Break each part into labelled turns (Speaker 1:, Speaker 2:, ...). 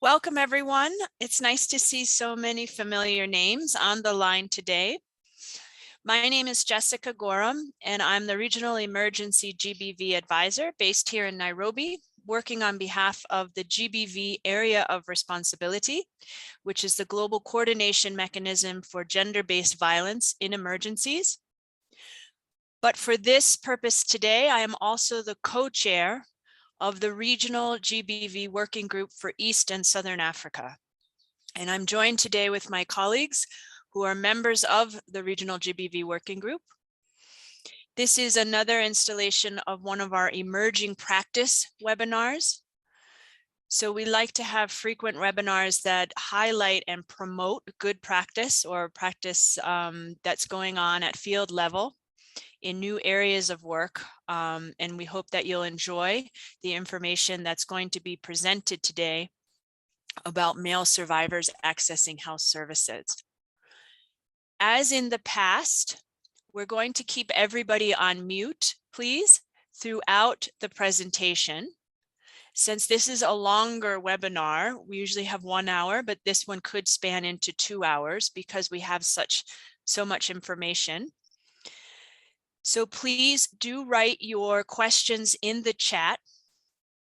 Speaker 1: Welcome, everyone. It's nice to see so many familiar names on the line today. My name is Jessica Gorham, and I'm the Regional Emergency GBV Advisor based here in Nairobi, working on behalf of the GBV Area of Responsibility, which is the global coordination mechanism for gender-based violence in emergencies. But for this purpose today, I am also the co-chair of the Regional GBV Working Group for East and Southern Africa. And I'm joined today with my colleagues who are members of the Regional GBV Working Group. This is another installation of one of our emerging practice webinars. So we like to have frequent webinars that highlight and promote good practice or practice that's going on at field level in new areas of work, and we hope that you'll enjoy the information that's going to be presented today about male survivors accessing health services. As in the past, we're going to keep everybody on mute, please, throughout the presentation. Since this is a longer webinar, we usually have 1 hour, but this one could span into 2 hours because we have so much information. So please do write your questions in the chat.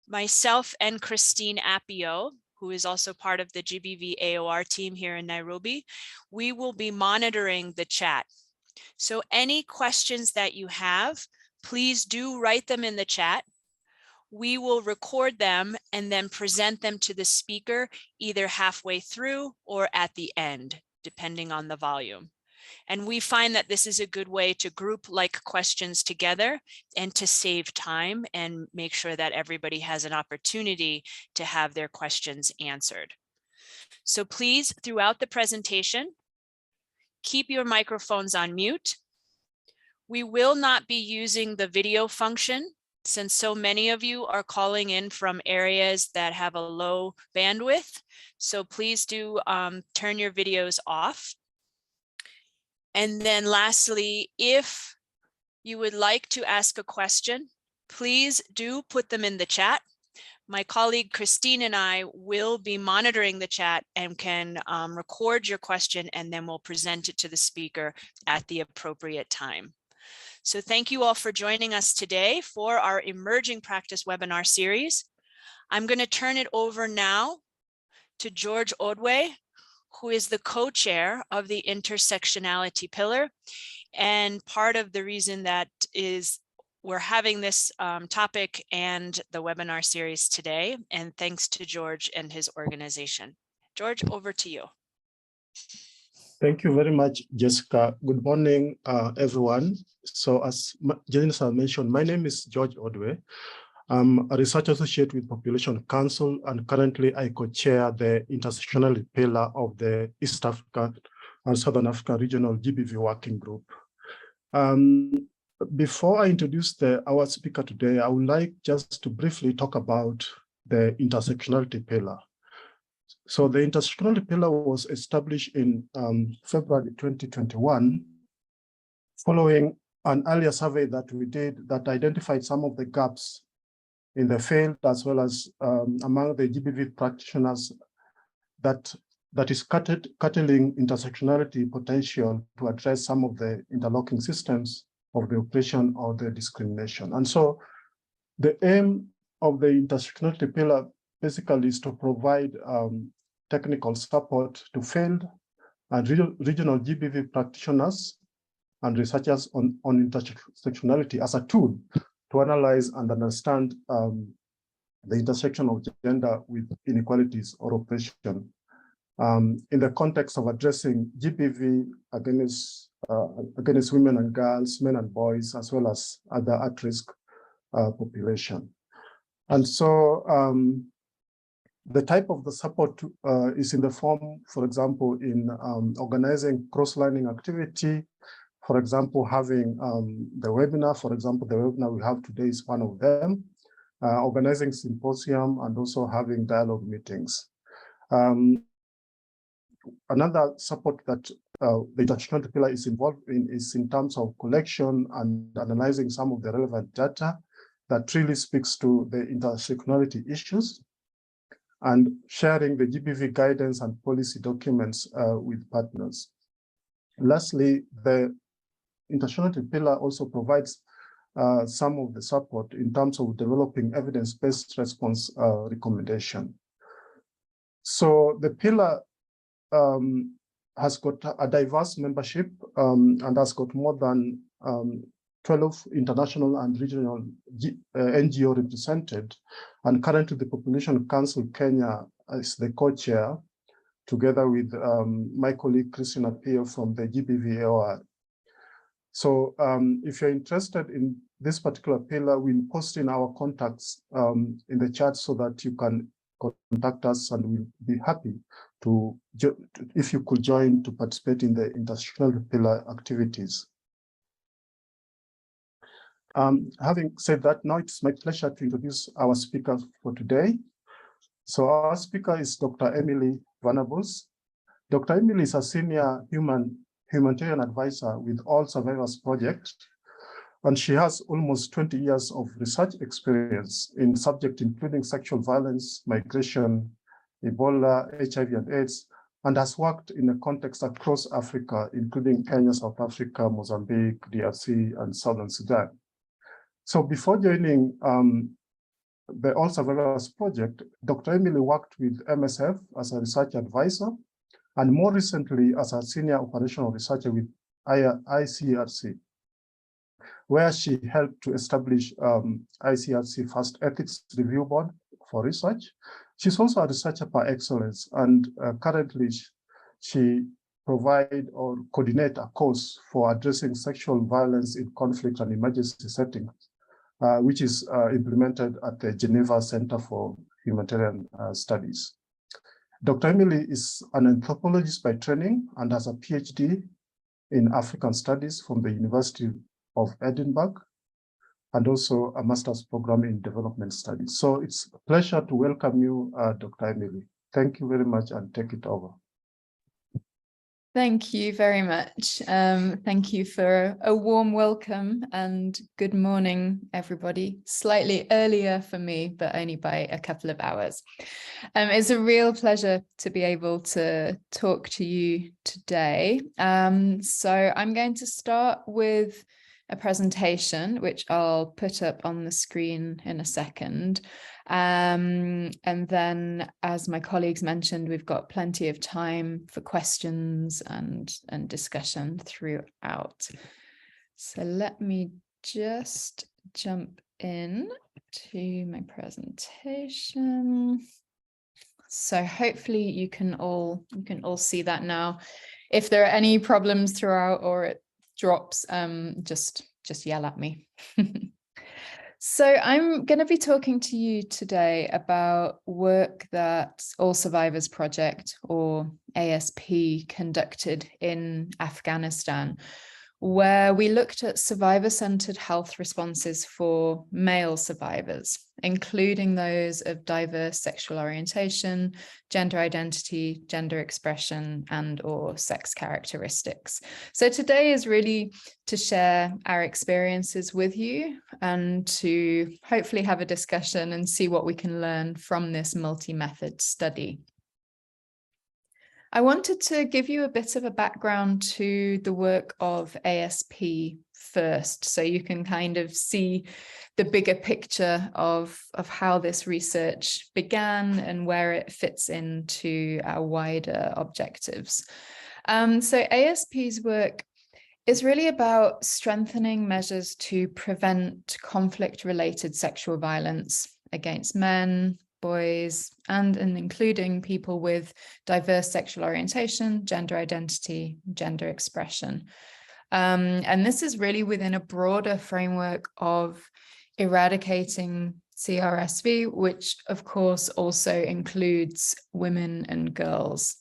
Speaker 1: Myself and Christine Appio, who is also part of the GBV AOR team here in Nairobi, we will be monitoring the chat. So any questions that you have, please do write them in the chat. We will record them and then present them to the speaker either halfway through or at the end, depending on the volume. And we find that this is a good way to group like questions together and to save time and make sure that everybody has an opportunity to have their questions answered. So please, throughout the presentation, keep your microphones on mute. We will not be using the video function since so many of you are calling in from areas that have a low bandwidth. So please do turn your videos off. And then lastly, if you would like to ask a question, please do put them in the chat. My colleague Christine and I will be monitoring the chat and can record your question, and then we'll present it to the speaker at the appropriate time. So thank you all for joining us today for our Emerging Practice webinar series. I'm going to turn it over now to George Odwe, who is the co-chair of the intersectionality pillar. And part of the reason that is we're having this topic and the webinar series today, and thanks to George and his organization. George, over to you.
Speaker 2: Thank you very much, Jessica. Good morning, everyone. So as Jessica mentioned, my name is George Odwe. I'm a research associate with Population Council, and currently I co-chair the intersectionality pillar of the East Africa and Southern Africa Regional GBV Working Group. Before I introduce our speaker today, I would like just to briefly talk about the intersectionality pillar. So the intersectionality pillar was established in February 2021, following an earlier survey that we did that identified some of the gaps in the field, as well as among the GBV practitioners that is curtailing intersectionality potential to address some of the interlocking systems of the oppression or the discrimination. And so the aim of the intersectionality pillar basically is to provide technical support to field and regional GBV practitioners and researchers on intersectionality as a tool to analyze and understand the intersection of gender with inequalities or oppression in the context of addressing GBV against women and girls, men and boys, as well as other at-risk population. And so the type of the support is in the form, for example, in organizing cross-learning activity, for example, having the webinar, for example, the webinar we have today is one of them, organizing symposium, and also having dialogue meetings. Another support that the intersectionality pillar is involved in is in terms of collection and analyzing some of the relevant data that really speaks to the intersectionality issues. and sharing the GBV guidance and policy documents with partners. Lastly, the intersectionality pillar also provides some of the support in terms of developing evidence-based response recommendation. So the pillar has got a diverse membership and has got more than 12 international and regional NGO represented. And currently the Population Council Kenya is the co-chair, together with my colleague Christina Pio from the GBV. So if you're interested in this particular pillar, we'll post in our contacts in the chat so that you can contact us, and we'll be happy to, if you could join to participate in the intersectional pillar activities. Having said that, now it's my pleasure to introduce our speaker for today. So our speaker is Dr. Emily Venables. Dr. Emily is a senior humanitarian advisor with All Survivors Project, and she has almost 20 years of research experience in subjects including sexual violence, migration, Ebola, HIV and AIDS, and has worked in a context across Africa, including Kenya, South Africa, Mozambique, DRC, and Southern Sudan. So before joining the All Survivors Project, Dr. Emily worked with MSF as a research advisor, and more recently as a senior operational researcher with ICRC, where she helped to establish ICRC first ethics review board for research. She's also a researcher par excellence, and currently she provide or coordinate a course for addressing sexual violence in conflict and emergency settings, which is implemented at the Geneva Center for Humanitarian Studies. Dr. Emily is an anthropologist by training and has a PhD in African Studies from the University of Edinburgh, and also a master's program in development studies. So it's a pleasure to welcome you, Dr. Emily. Thank you very much, and take it over.
Speaker 3: Thank you very much. Thank you for a warm welcome, and good morning, everybody. Slightly earlier for me, but only by a couple of hours. It's a real pleasure to be able to talk to you today. So I'm going to start with a presentation, which I'll put up on the screen in a second. And then, as my colleagues mentioned, we've got plenty of time for questions and discussion throughout. So let me just jump in to my presentation. So hopefully you can all see that now. If there are any problems throughout or it drops, just yell at me. So I'm going to be talking to you today about work that All Survivors Project, or ASP, conducted in Afghanistan, where we looked at survivor-centered health responses for male survivors, including those of diverse sexual orientation, gender identity, gender expression, and/or sex characteristics. So today is really to share our experiences with you and to hopefully have a discussion and see what we can learn from this multi-method study. I wanted to give you a bit of a background to the work of ASP first, so you can kind of see the bigger picture of how this research began and where it fits into our wider objectives. So ASP's work is really about strengthening measures to prevent conflict-related sexual violence against men, boys, and including people with diverse sexual orientation, gender identity, gender expression. And this is really within a broader framework of eradicating CRSV, which of course also includes women and girls.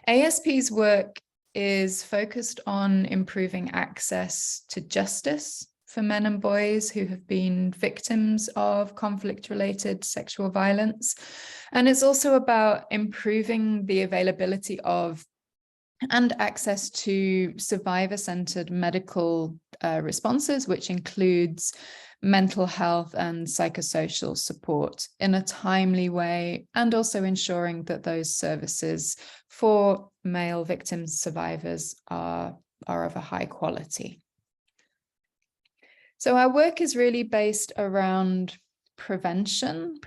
Speaker 3: ASP's work is focused on improving access to justice for men and boys who have been victims of conflict-related sexual violence. And it's also about improving the availability of and access to survivor-centered medical responses, which includes mental health and psychosocial support in a timely way, and also ensuring that those services for male victim survivors are of a high quality. So our work is really based around prevention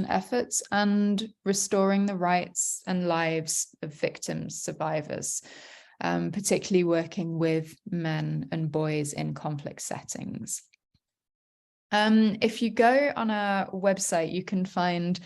Speaker 3: efforts, and restoring the rights and lives of victims, survivors, particularly working with men and boys in conflict settings. If you go on our website, you can find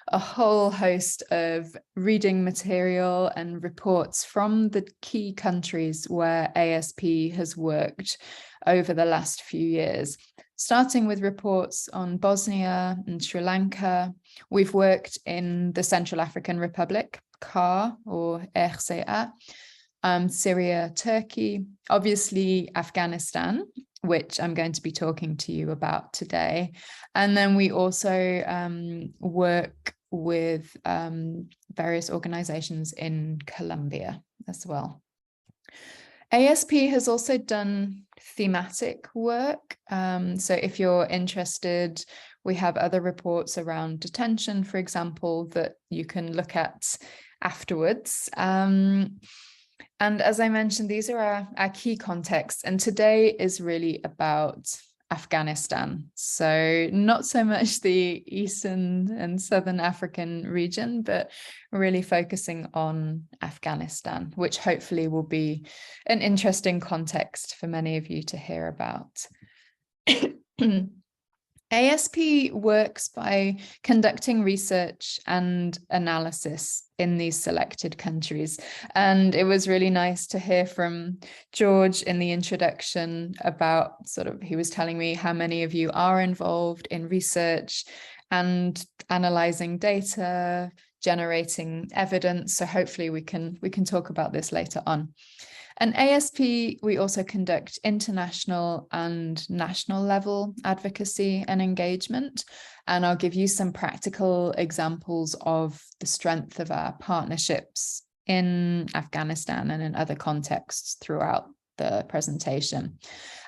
Speaker 3: a whole host of reading material and reports from the key countries where ASP has worked over the last few years. Starting with reports on Bosnia and Sri Lanka, we've worked in the Central African Republic, CAR or RCA, Syria, Turkey, obviously Afghanistan, which I'm going to be talking to you about today. And then we also work with various organizations in Colombia as well. ASP has also done thematic work. So if you're interested, we have other reports around detention, for example, that you can look at afterwards. And as I mentioned, these are our key contexts. And today is really about Afghanistan. So not so much the Eastern and Southern African region, but really focusing on Afghanistan, which hopefully will be an interesting context for many of you to hear about. ASP works by conducting research and analysis in these selected countries. And it was really nice to hear from George in the introduction about he was telling me how many of you are involved in research and analyzing data, generating evidence. So hopefully we can talk about this later on. And ASP, we also conduct international and national level advocacy and engagement. And I'll give you some practical examples of the strength of our partnerships in Afghanistan and in other contexts throughout the presentation.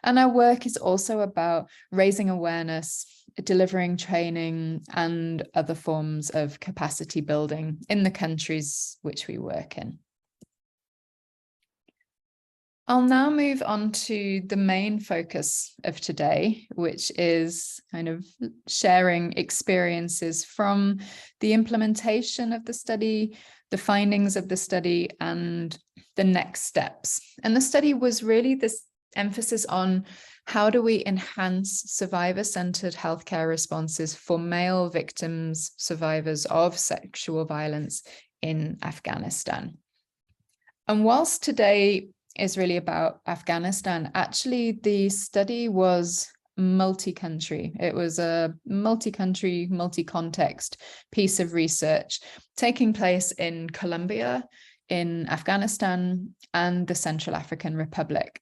Speaker 3: And our work is also about raising awareness, delivering training, and other forms of capacity building in the countries which we work in. I'll now move on to the main focus of today, which is kind of sharing experiences from the implementation of the study, the findings of the study, and the next steps. And the study was really this emphasis on how do we enhance survivor-centered healthcare responses for male victims, survivors of sexual violence in Afghanistan. And whilst today is really about Afghanistan, actually the study was multi-country. It was a multi-country, multi-context piece of research taking place in Colombia, in Afghanistan, and the Central African Republic.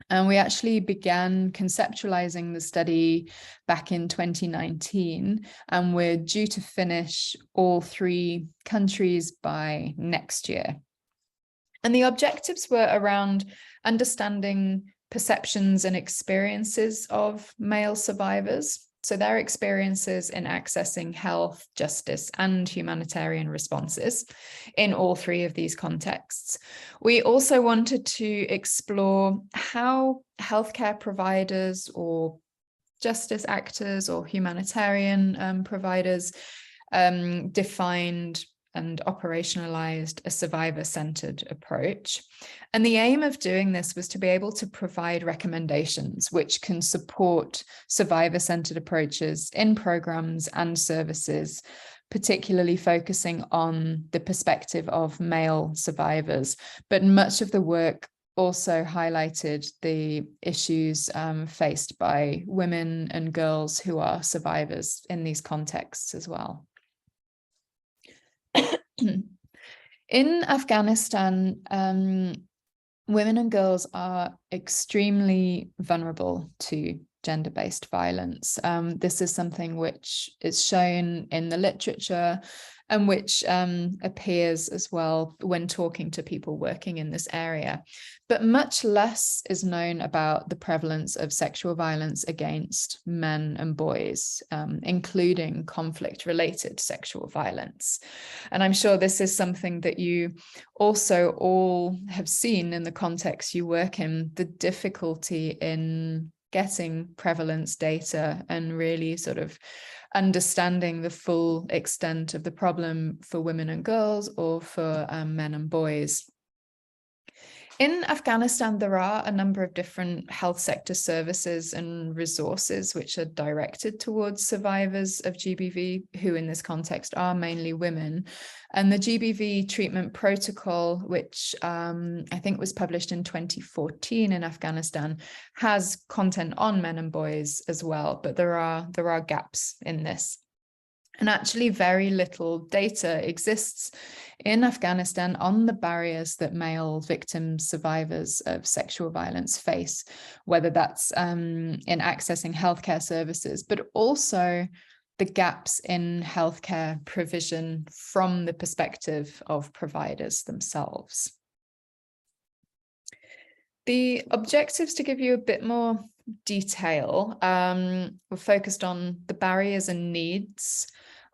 Speaker 3: And we actually began conceptualizing the study back in 2019, and we're due to finish all 3 countries by next year. And the objectives were around understanding perceptions and experiences of male survivors, so their experiences in accessing health, justice, and humanitarian responses in all 3 of these contexts. We also wanted to explore how healthcare providers or justice actors or humanitarian providers defined and operationalized a survivor-centered approach. And the aim of doing this was to be able to provide recommendations which can support survivor-centered approaches in programs and services, particularly focusing on the perspective of male survivors. But much of the work also highlighted the issues faced by women and girls who are survivors in these contexts as well. In Afghanistan, women and girls are extremely vulnerable to gender-based violence. This is something which is shown in the literature and which appears as well when talking to people working in this area. But much less is known about the prevalence of sexual violence against men and boys, including conflict-related sexual violence. And I'm sure this is something that you also all have seen in the context you work in, the difficulty in getting prevalence data and really sort of understanding the full extent of the problem for women and girls or for men and boys. In Afghanistan, there are a number of different health sector services and resources which are directed towards survivors of GBV, who in this context are mainly women. And the GBV treatment protocol, which I think was published in 2014 in Afghanistan, has content on men and boys as well, but there are gaps in this. And actually very little data exists in Afghanistan on the barriers that male victims, survivors of sexual violence face, whether that's in accessing healthcare services, but also the gaps in healthcare provision from the perspective of providers themselves. The objectives, to give you a bit more detail, were focused on the barriers and needs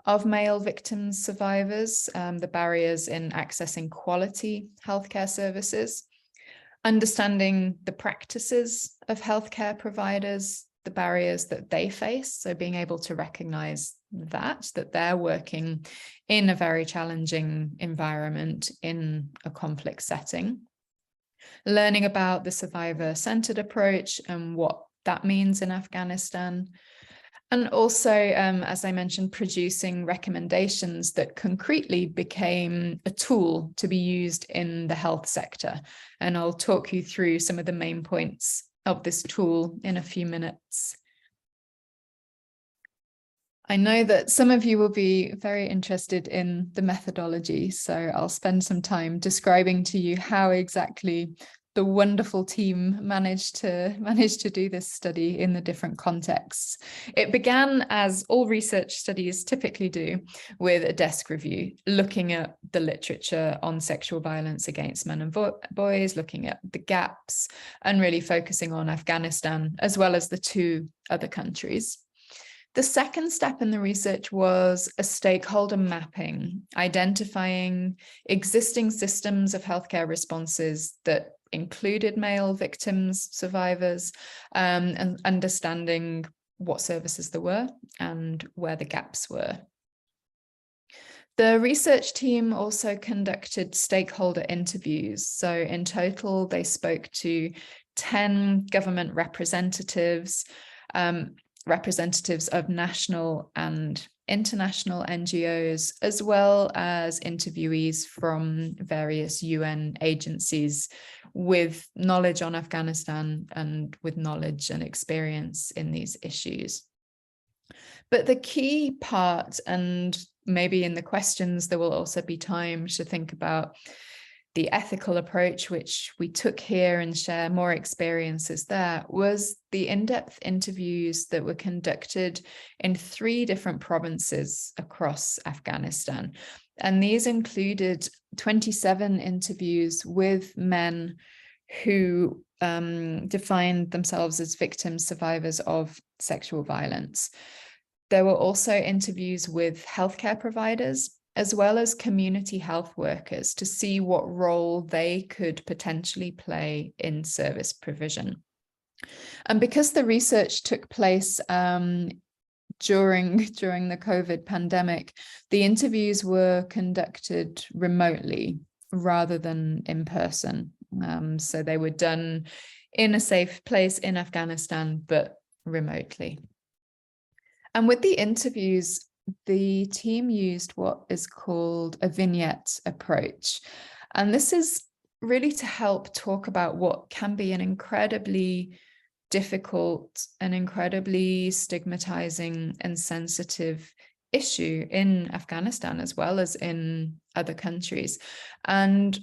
Speaker 3: of male victims, survivors, the barriers in accessing quality healthcare services, understanding the practices of healthcare providers, the barriers that they face, so being able to recognize that they're working in a very challenging environment in a conflict setting, learning about the survivor-centered approach and what that means in Afghanistan. And also, as I mentioned, producing recommendations that concretely became a tool to be used in the health sector. And I'll talk you through some of the main points of this tool in a few minutes. I know that some of you will be very interested in the methodology, so I'll spend some time describing to you how exactly the wonderful team managed to do this study in the different contexts. It began, as all research studies typically do, with a desk review, looking at the literature on sexual violence against men and boys, looking at the gaps, and really focusing on Afghanistan, as well as the two other countries. The second step in the research was a stakeholder mapping, identifying existing systems of healthcare responses that included male victims, survivors, and understanding what services there were and where the gaps were. The research team also conducted stakeholder interviews. So in total, they spoke to 10 government representatives, representatives of national and international NGOs, as well as interviewees from various UN agencies with knowledge on Afghanistan and with knowledge and experience in these issues. But the key part, and maybe in the questions there will also be time to think about the ethical approach, which we took here and share more experiences there, was the in-depth interviews that were conducted in 3 different provinces across Afghanistan. And these included 27 interviews with men who defined themselves as victims, survivors of sexual violence. There were also interviews with healthcare providers, as well as community health workers, to see what role they could potentially play in service provision. And because the research took place during the COVID pandemic, the interviews were conducted remotely rather than in person. So they were done in a safe place in Afghanistan, but remotely. And with the interviews, the team used what is called a vignette approach. And this is really to help talk about what can be an incredibly difficult and incredibly stigmatizing and sensitive issue in Afghanistan, as well as in other countries. And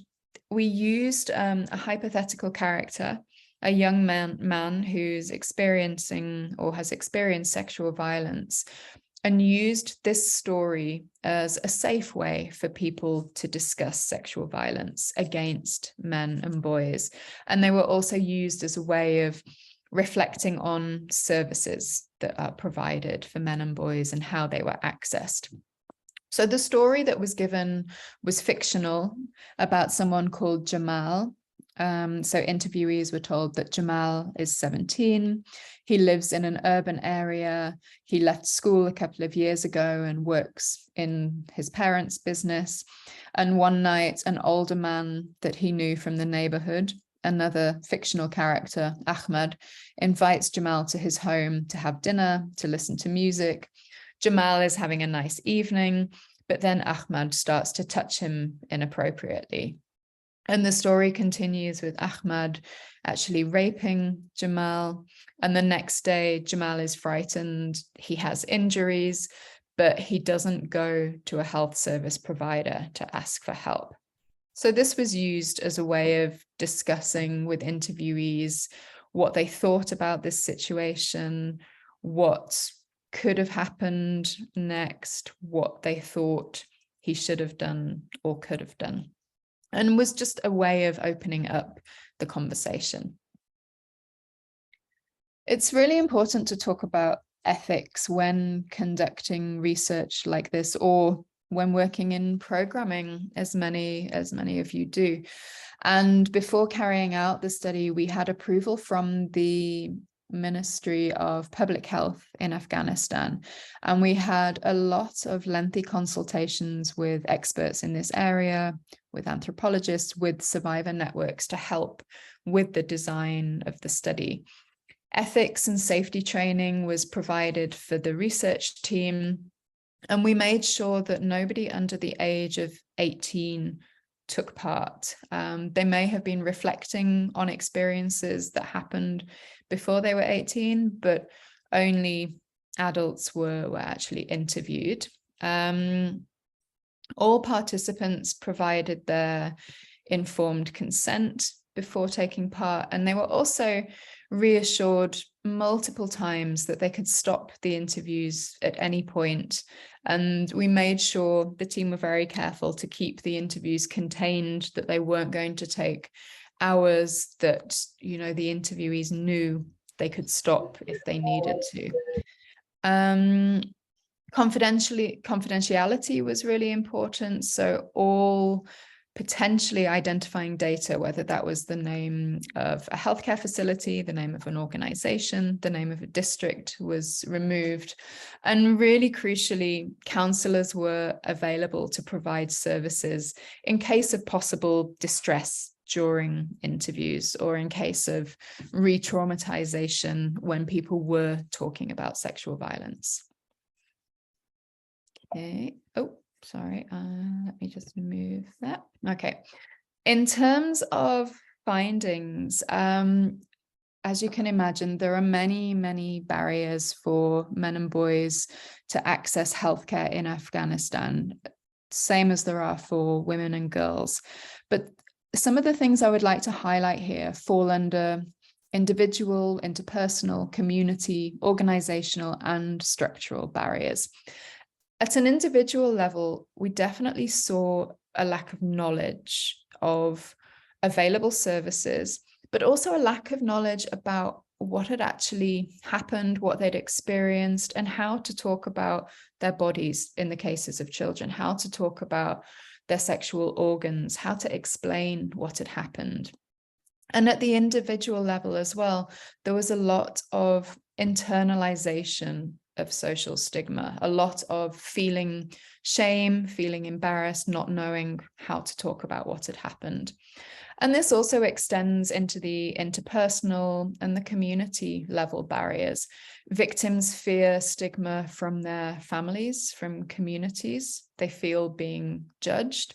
Speaker 3: we used a hypothetical character, a young man who's experiencing or has experienced sexual violence, and used this story as a safe way for people to discuss sexual violence against men and boys. And they were also used as a way of reflecting on services that are provided for men and boys and how they were accessed. So the story that was given was fictional, about someone called Jamal. So interviewees were told that Jamal is 17. He lives in an urban area. He left school a couple of years ago and works in his parents' business. And one night, an older man that he knew from the neighborhood, another fictional character, Ahmad, invites Jamal to his home to have dinner, to listen to music. Jamal is having a nice evening, but then Ahmad starts to touch him inappropriately. And the story continues with Ahmad actually raping Jamal. And the next day, Jamal is frightened. He has injuries, but he doesn't go to a health service provider to ask for help. So this was used as a way of discussing with interviewees what they thought about this situation, what could have happened next, what they thought he should have done or could have done, and was just a way of opening up the conversation. It's really important to talk about ethics when conducting research like this, or when working in programming, as many of you do. And before carrying out the study, we had approval from the Ministry of Public Health in Afghanistan. And we had a lot of lengthy consultations with experts in this area, with anthropologists, with survivor networks to help with the design of the study. Ethics and safety training was provided for the research team, and we made sure that nobody under the age of 18 took part. They may have been reflecting on experiences that happened before they were 18, but only adults were actually interviewed. All participants provided their informed consent before taking part, and they were also reassured multiple times that they could stop the interviews at any point. And we made sure, the team were very careful to keep the interviews contained, that they weren't going to take hours, that, you know, the interviewees knew they could stop if they needed to. Confidentiality was really important. So all potentially identifying data, whether that was the name of a healthcare facility, the name of an organization, the name of a district, was removed. And really crucially, counselors were available to provide services in case of possible distress during interviews, or in case of re-traumatization when people were talking about sexual violence. Okay. Oh, sorry. Let me just move that. Okay. In terms of findings, as you can imagine, there are many, many barriers for men and boys to access healthcare in Afghanistan, same as there are for women and girls. But some of the things I would like to highlight here fall under individual, interpersonal, community, organizational, and structural barriers. At an individual level, we definitely saw a lack of knowledge of available services, but also a lack of knowledge about what had actually happened, what they'd experienced, and how to talk about their bodies in the cases of children, how to talk about their sexual organs, how to explain what had happened. And at the individual level as well, there was a lot of internalization of social stigma, a lot of feeling shame, feeling embarrassed, not knowing how to talk about what had happened. And this also extends into the interpersonal and the community level barriers. Victims fear stigma from their families, from communities. They feel being judged.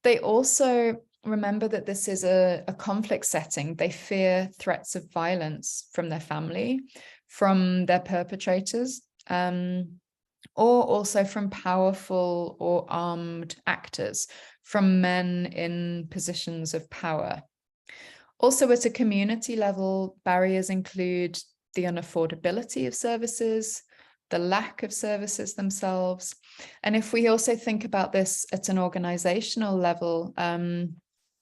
Speaker 3: They also remember that this is a conflict setting. They fear threats of violence from their family, from their perpetrators, or also from powerful or armed actors, from men in positions of power. Also, at a community level, barriers include the unaffordability of services, the lack of services themselves. And if we also think about this at an organizational level,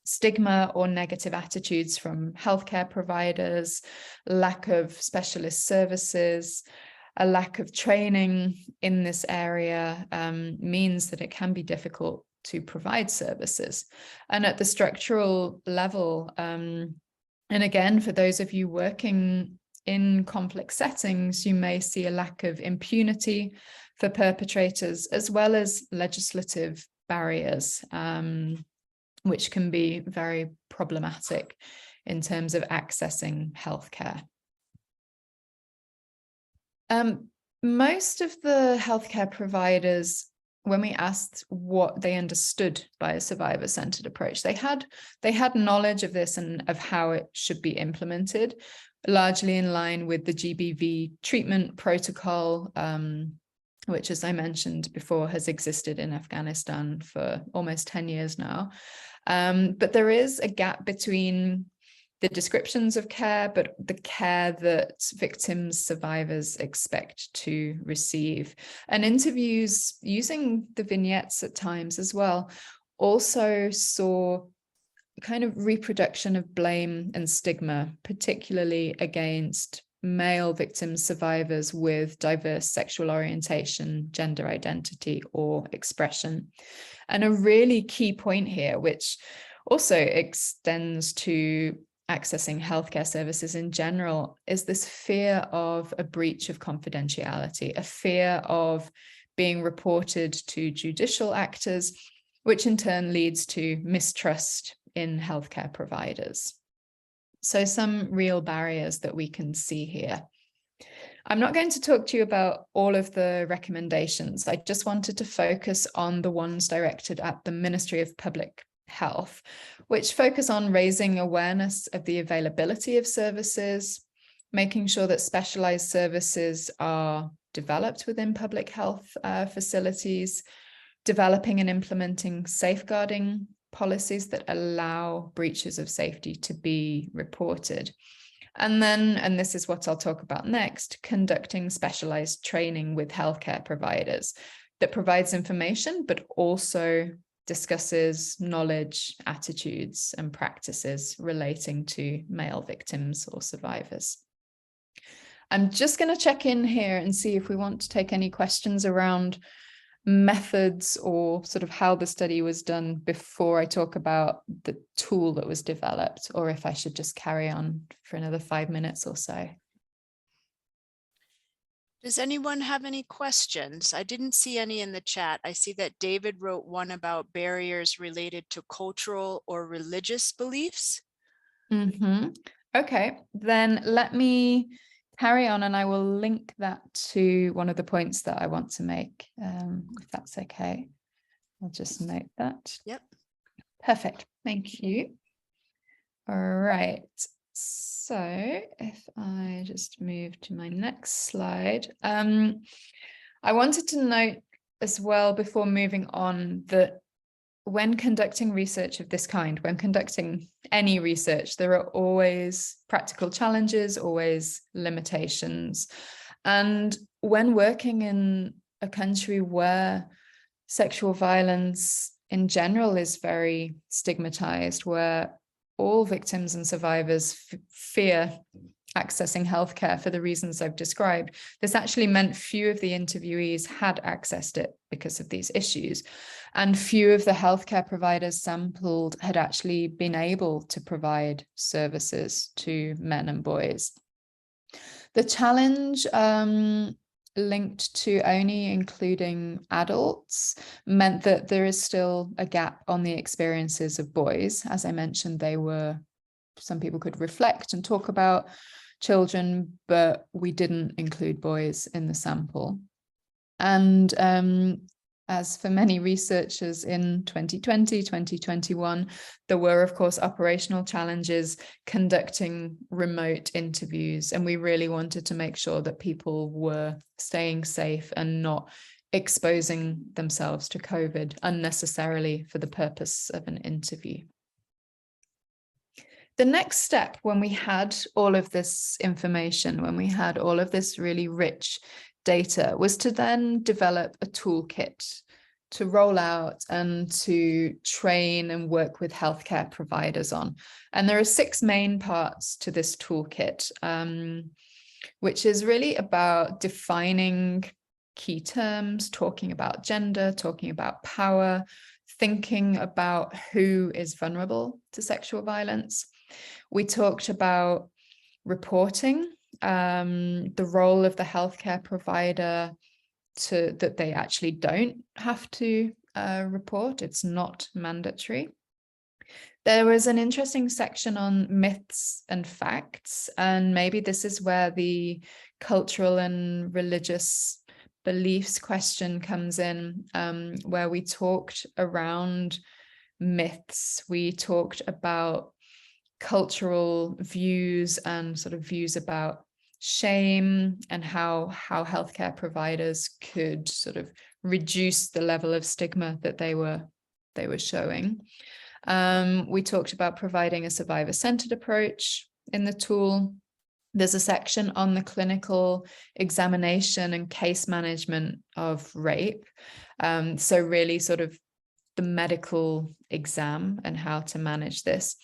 Speaker 3: stigma or negative attitudes from healthcare providers, lack of specialist services, a lack of training in this area means that it can be difficult to provide services. And at the structural level, and again, for those of you working in complex settings, you may see a lack of impunity for perpetrators, as well as legislative barriers, which can be very problematic in terms of accessing healthcare. Most of the healthcare providers, when we asked what they understood by a survivor-centered approach, they had knowledge of this and of how it should be implemented, largely in line with the GBV treatment protocol, which, as I mentioned before, has existed in Afghanistan for almost 10 years now. But there is a gap between the descriptions of care, but the care that victims, survivors expect to receive. And interviews using the vignettes at times as well also saw kind of reproduction of blame and stigma, particularly against male victims, survivors with diverse sexual orientation, gender identity, or expression. And a really key point here, which also extends to accessing healthcare services in general, is this fear of a breach of confidentiality, a fear of being reported to judicial actors, which in turn leads to mistrust in healthcare providers. So some real barriers that we can see here. I'm not going to talk to you about all of the recommendations. I just wanted to focus on the ones directed at the Ministry of Public Health, which focus on raising awareness of the availability of services, making sure that specialized services are developed within public health facilities, developing and implementing safeguarding policies that allow breaches of safety to be reported. And then, and this is what I'll talk about next, conducting specialized training with healthcare providers that provides information, but also discusses knowledge, attitudes, and practices relating to male victims or survivors. I'm just going to check in here and see if we want to take any questions around methods or sort of how the study was done before I talk about the tool that was developed, or if I should just carry on for another 5 minutes or so.
Speaker 1: Does anyone have any questions? I didn't see any in the chat. I see that David wrote one about barriers related to cultural or religious beliefs.
Speaker 3: Okay, then let me carry on and I will link that to one of the points that I want to make, if that's okay. I'll just note that.
Speaker 1: Yep.
Speaker 3: Perfect. Thank you. All right. So if I just move to my next slide, I wanted to note as well before moving on that when conducting research of this kind, when conducting any research, there are always practical challenges, always limitations. And when working in a country where sexual violence in general is very stigmatized, where all victims and survivors fear accessing healthcare for the reasons I've described, this actually meant few of the interviewees had accessed it because of these issues. And few of the healthcare providers sampled had actually been able to provide services to men and boys. The challenge linked to only including adults meant that there is still a gap on the experiences of boys. As I mentioned, some people could reflect and talk about children, but we didn't include boys in the sample. And as for many researchers in 2020, 2021, there were, of course, operational challenges conducting remote interviews. And we really wanted to make sure that people were staying safe and not exposing themselves to COVID unnecessarily for the purpose of an interview. The next step, when we had all of this information, when we had all of this really rich data was to then develop a toolkit to roll out and to train and work with healthcare providers on. And there are 6 main parts to this toolkit, which is really about defining key terms, talking about gender, talking about power, thinking about who is vulnerable to sexual violence. We talked about reporting, the role of the healthcare provider, that they actually don't have to report. It's not mandatory. There was an interesting section on myths and facts, and maybe this is where the cultural and religious beliefs question comes in, where we talked around myths. We talked about cultural views and sort of views about shame and how healthcare providers could sort of reduce the level of stigma that they were showing. We talked about providing a survivor-centered approach in the tool. There's a section on the clinical examination and case management of rape. So really sort of the medical exam and how to manage this.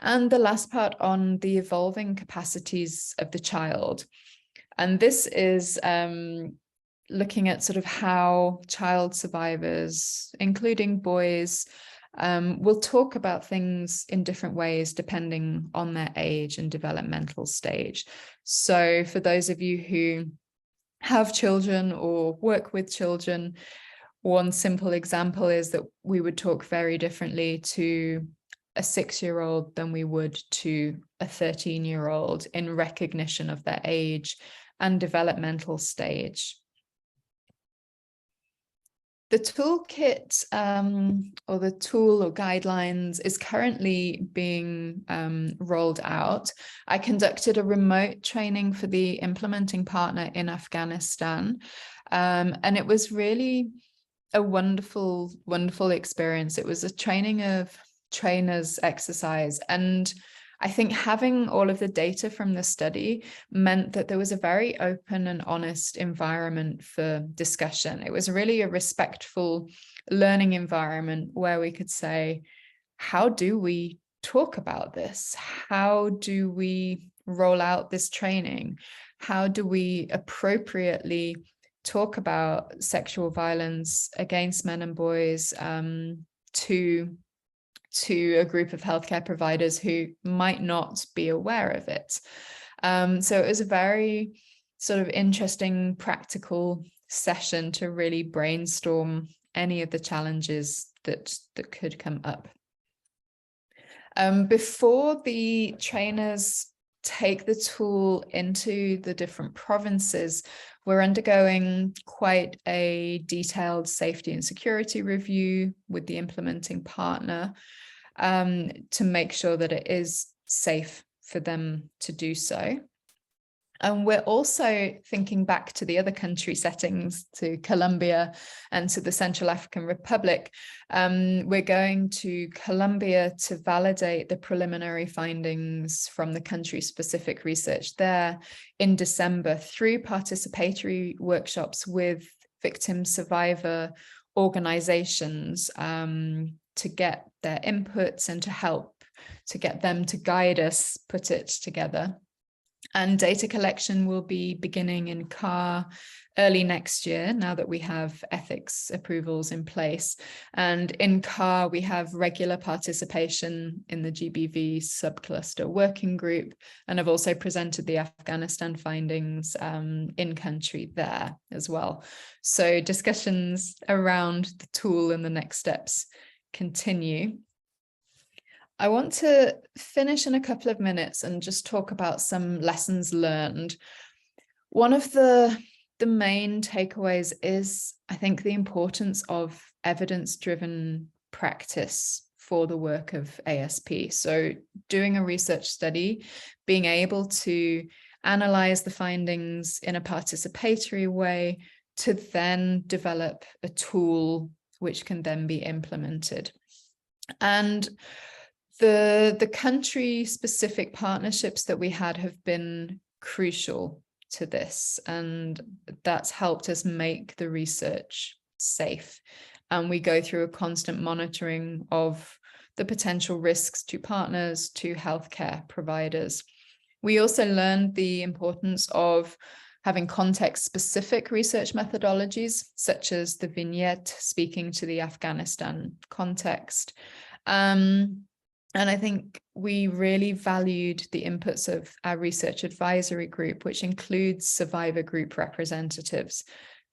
Speaker 3: And the last part on the evolving capacities of the child. And this is looking at sort of how child survivors, including boys, will talk about things in different ways depending on their age and developmental stage. So for those of you who have children or work with children, one simple example is that we would talk very differently to a 6-year-old than we would to a 13-year-old in recognition of their age and developmental stage. The toolkit or the tool or guidelines is currently being rolled out. I conducted a remote training for the implementing partner in Afghanistan, and it was really a wonderful, wonderful experience. It was a training of trainers exercise, and I think having all of the data from the study meant that there was a very open and honest environment for discussion. It was really a respectful learning environment where we could say, how do we talk about this? How do we roll out this training? How do we appropriately talk about sexual violence against men and boys to a group of healthcare providers who might not be aware of it. So it was a very sort of interesting, practical session to really brainstorm any of the challenges that could come up. Before the trainers take the tool into the different provinces, we're undergoing quite a detailed safety and security review with the implementing partner to make sure that it is safe for them to do so. And we're also thinking back to the other country settings, to Colombia and to the Central African Republic. We're going to Colombia to validate the preliminary findings from the country-specific research there in December through participatory workshops with victim survivor organizations to get their inputs and to help to get them to guide us put it together. And data collection will be beginning in CAR early next year, now that we have ethics approvals in place. And in CAR, we have regular participation in the GBV subcluster working group, and have also presented the Afghanistan findings in country there as well. So discussions around the tool and the next steps continue. I want to finish in a couple of minutes and just talk about some lessons learned. One of the main takeaways is, I think, the importance of evidence-driven practice for the work of ASP. So doing a research study, being able to analyze the findings in a participatory way to then develop a tool which can then be implemented. And the country-specific partnerships that we had have been crucial to this, and that's helped us make the research safe. And we go through a constant monitoring of the potential risks to partners, to healthcare providers. We also learned the importance of having context-specific research methodologies, such as the vignette speaking to the Afghanistan context. And I think we really valued the inputs of our research advisory group, which includes survivor group representatives,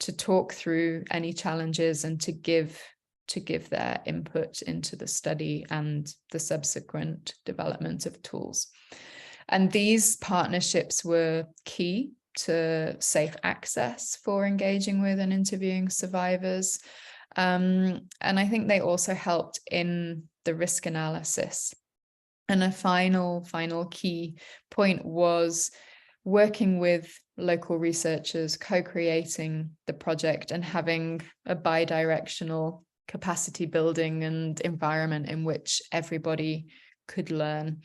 Speaker 3: to talk through any challenges and to give their input into the study and the subsequent development of tools. And these partnerships were key to safe access for engaging with and interviewing survivors. And I think they also helped in the risk analysis. And a final key point was working with local researchers, co-creating the project and having a bi-directional capacity building and environment in which everybody could learn.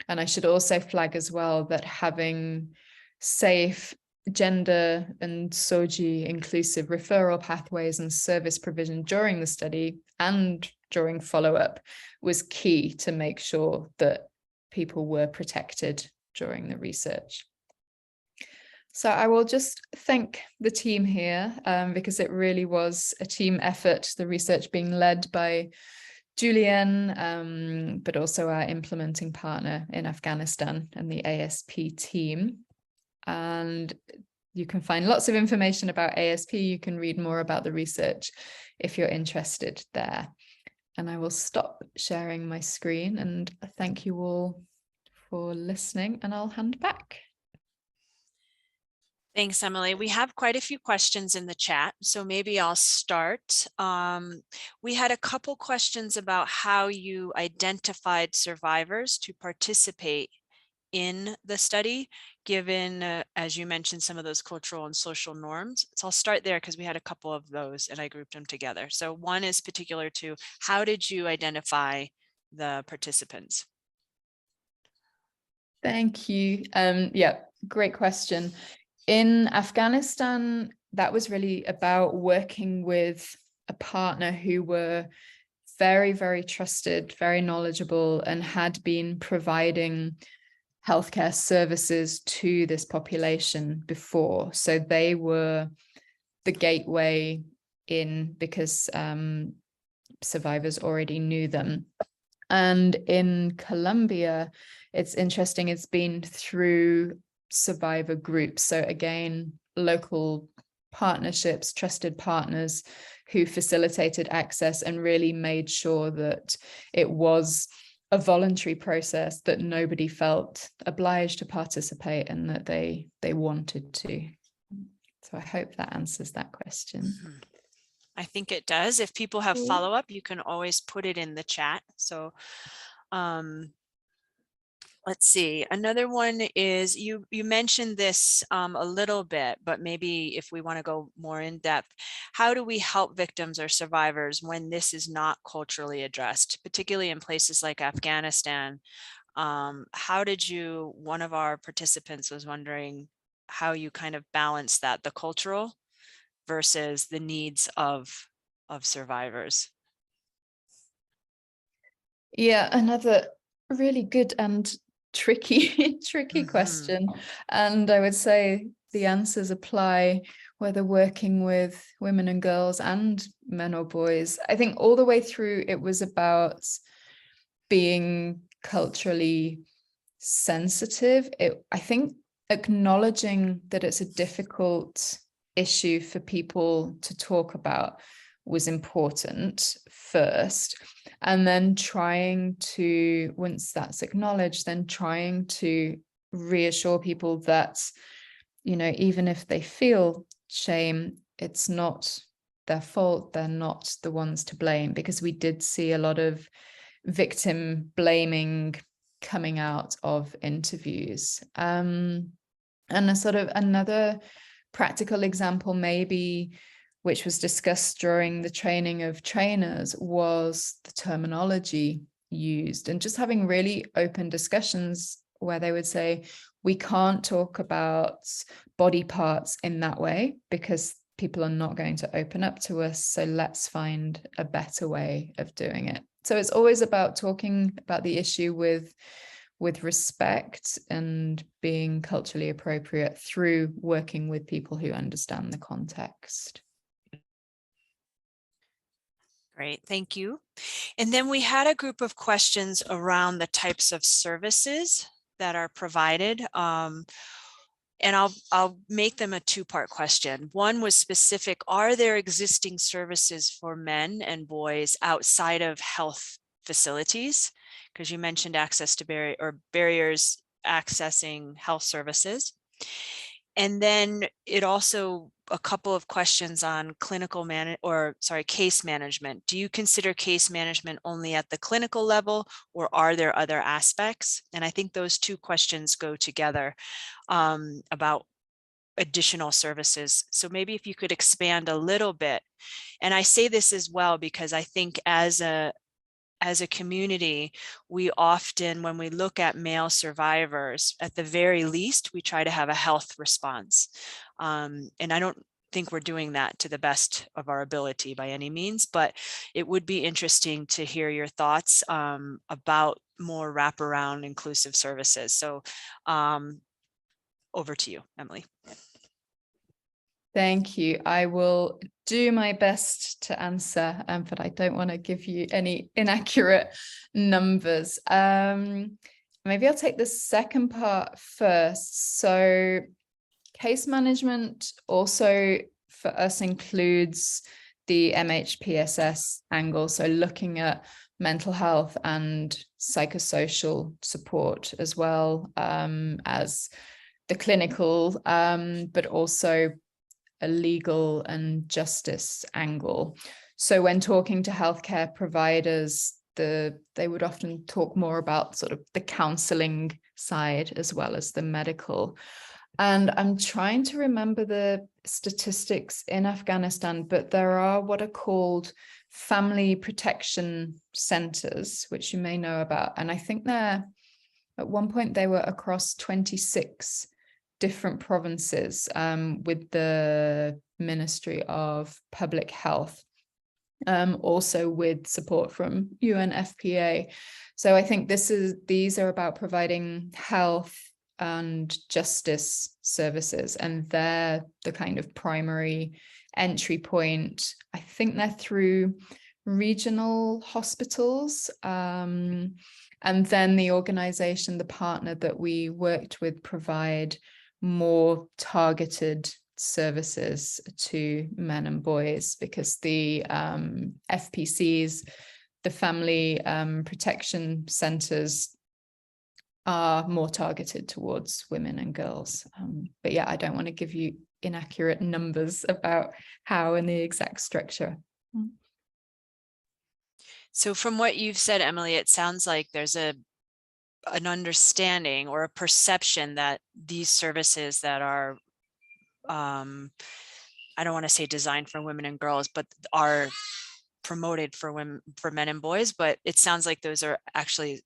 Speaker 3: And I should also flag as well that having safe, gender and SOGIE inclusive referral pathways and service provision during the study and during follow-up was key to make sure that people were protected during the research. So I will just thank the team here because it really was a team effort, the research being led by Julienne, but also our implementing partner in Afghanistan and the ASP team. And you can find lots of information about ASP. You can read more about the research if you're interested there. And I will stop sharing my screen and thank you all for listening, and I'll hand back.
Speaker 1: Thanks, Emily. We have quite a few questions in the chat, so maybe I'll start. We had a couple questions about how you identified survivors to participate in the study, given, as you mentioned, some of those cultural and social norms. So I'll start there because we had a couple of those and I grouped them together. So one is particular to how did you identify the participants?
Speaker 3: Thank you. Yeah, great question. In Afghanistan, that was really about working with a partner who were very, very trusted, very knowledgeable, and had been providing healthcare services to this population before. So they were the gateway in because survivors already knew them. And in Colombia, it's interesting, it's been through survivor groups. So again, local partnerships, trusted partners who facilitated access and really made sure that it was a voluntary process, that nobody felt obliged to participate and that they wanted to. So I hope that answers that question.
Speaker 1: Mm-hmm. I think it does. If people have follow-up, you can always put it in the chat. So let's see. Another one is you mentioned this a little bit, but maybe if we want to go more in depth, how do we help victims or survivors when this is not culturally addressed, particularly in places like Afghanistan? How did you, one of our participants was wondering how you kind of balance that, the cultural versus the needs of survivors?
Speaker 3: Yeah, another really good and tricky question. And I would say the answers apply whether working with women and girls and men or boys. I think all the way through it was about being culturally sensitive. I think acknowledging that it's a difficult issue for people to talk about was important first, and then trying to, once that's acknowledged, then trying to reassure people that, you know, even if they feel shame, it's not their fault, they're not the ones to blame, because we did see a lot of victim blaming coming out of interviews. And a sort of another practical example maybe, which was discussed during the training of trainers, was the terminology used, and just having really open discussions where they would say, we can't talk about body parts in that way because people are not going to open up to us. So let's find a better way of doing it. So it's always about talking about the issue with respect and being culturally appropriate through working with people who understand the context.
Speaker 1: Great, thank you. And then we had a group of questions around the types of services that are provided. And I'll make them a two-part question. One was specific, are there existing services for men and boys outside of health facilities? Because you mentioned access to barriers accessing health services. And then it also a couple of questions on case management. Do you consider case management only at the clinical level, or are there other aspects? And I think those two questions go together about additional services. So maybe if you could expand a little bit. And I say this as well because I think as a community, we often, when we look at male survivors, at the very least, we try to have a health response. And I don't think we're doing that to the best of our ability by any means, but it would be interesting to hear your thoughts about more wraparound inclusive services. So over to you, Emily.
Speaker 3: Thank you. I will do my best to answer, but I don't want to give you any inaccurate numbers. Maybe I'll take the second part first. So case management also for us includes the MHPSS angle. So looking at mental health and psychosocial support as well as the clinical, but also a legal and justice angle. So when talking to healthcare providers, they would often talk more about sort of the counseling side as well as the medical. And I'm trying to remember the statistics in Afghanistan, but there are what are called family protection centers, which you may know about. And I think at one point they were across 26 different provinces with the Ministry of Public Health, also with support from UNFPA. So I think these are about providing health and justice services, and they're the kind of primary entry point. I think they're through regional hospitals. And then the organization, the partner that we worked with, provide more targeted services to men and boys, because the FPCs, the family protection centers, are more targeted towards women and girls. But yeah, I don't want to give you inaccurate numbers about how and the exact structure.
Speaker 1: So from what you've said, Emily, it sounds like there's an understanding or a perception that these services that are, I don't want to say designed for women and girls, but are promoted for women, for men and boys, but it sounds like those are actually,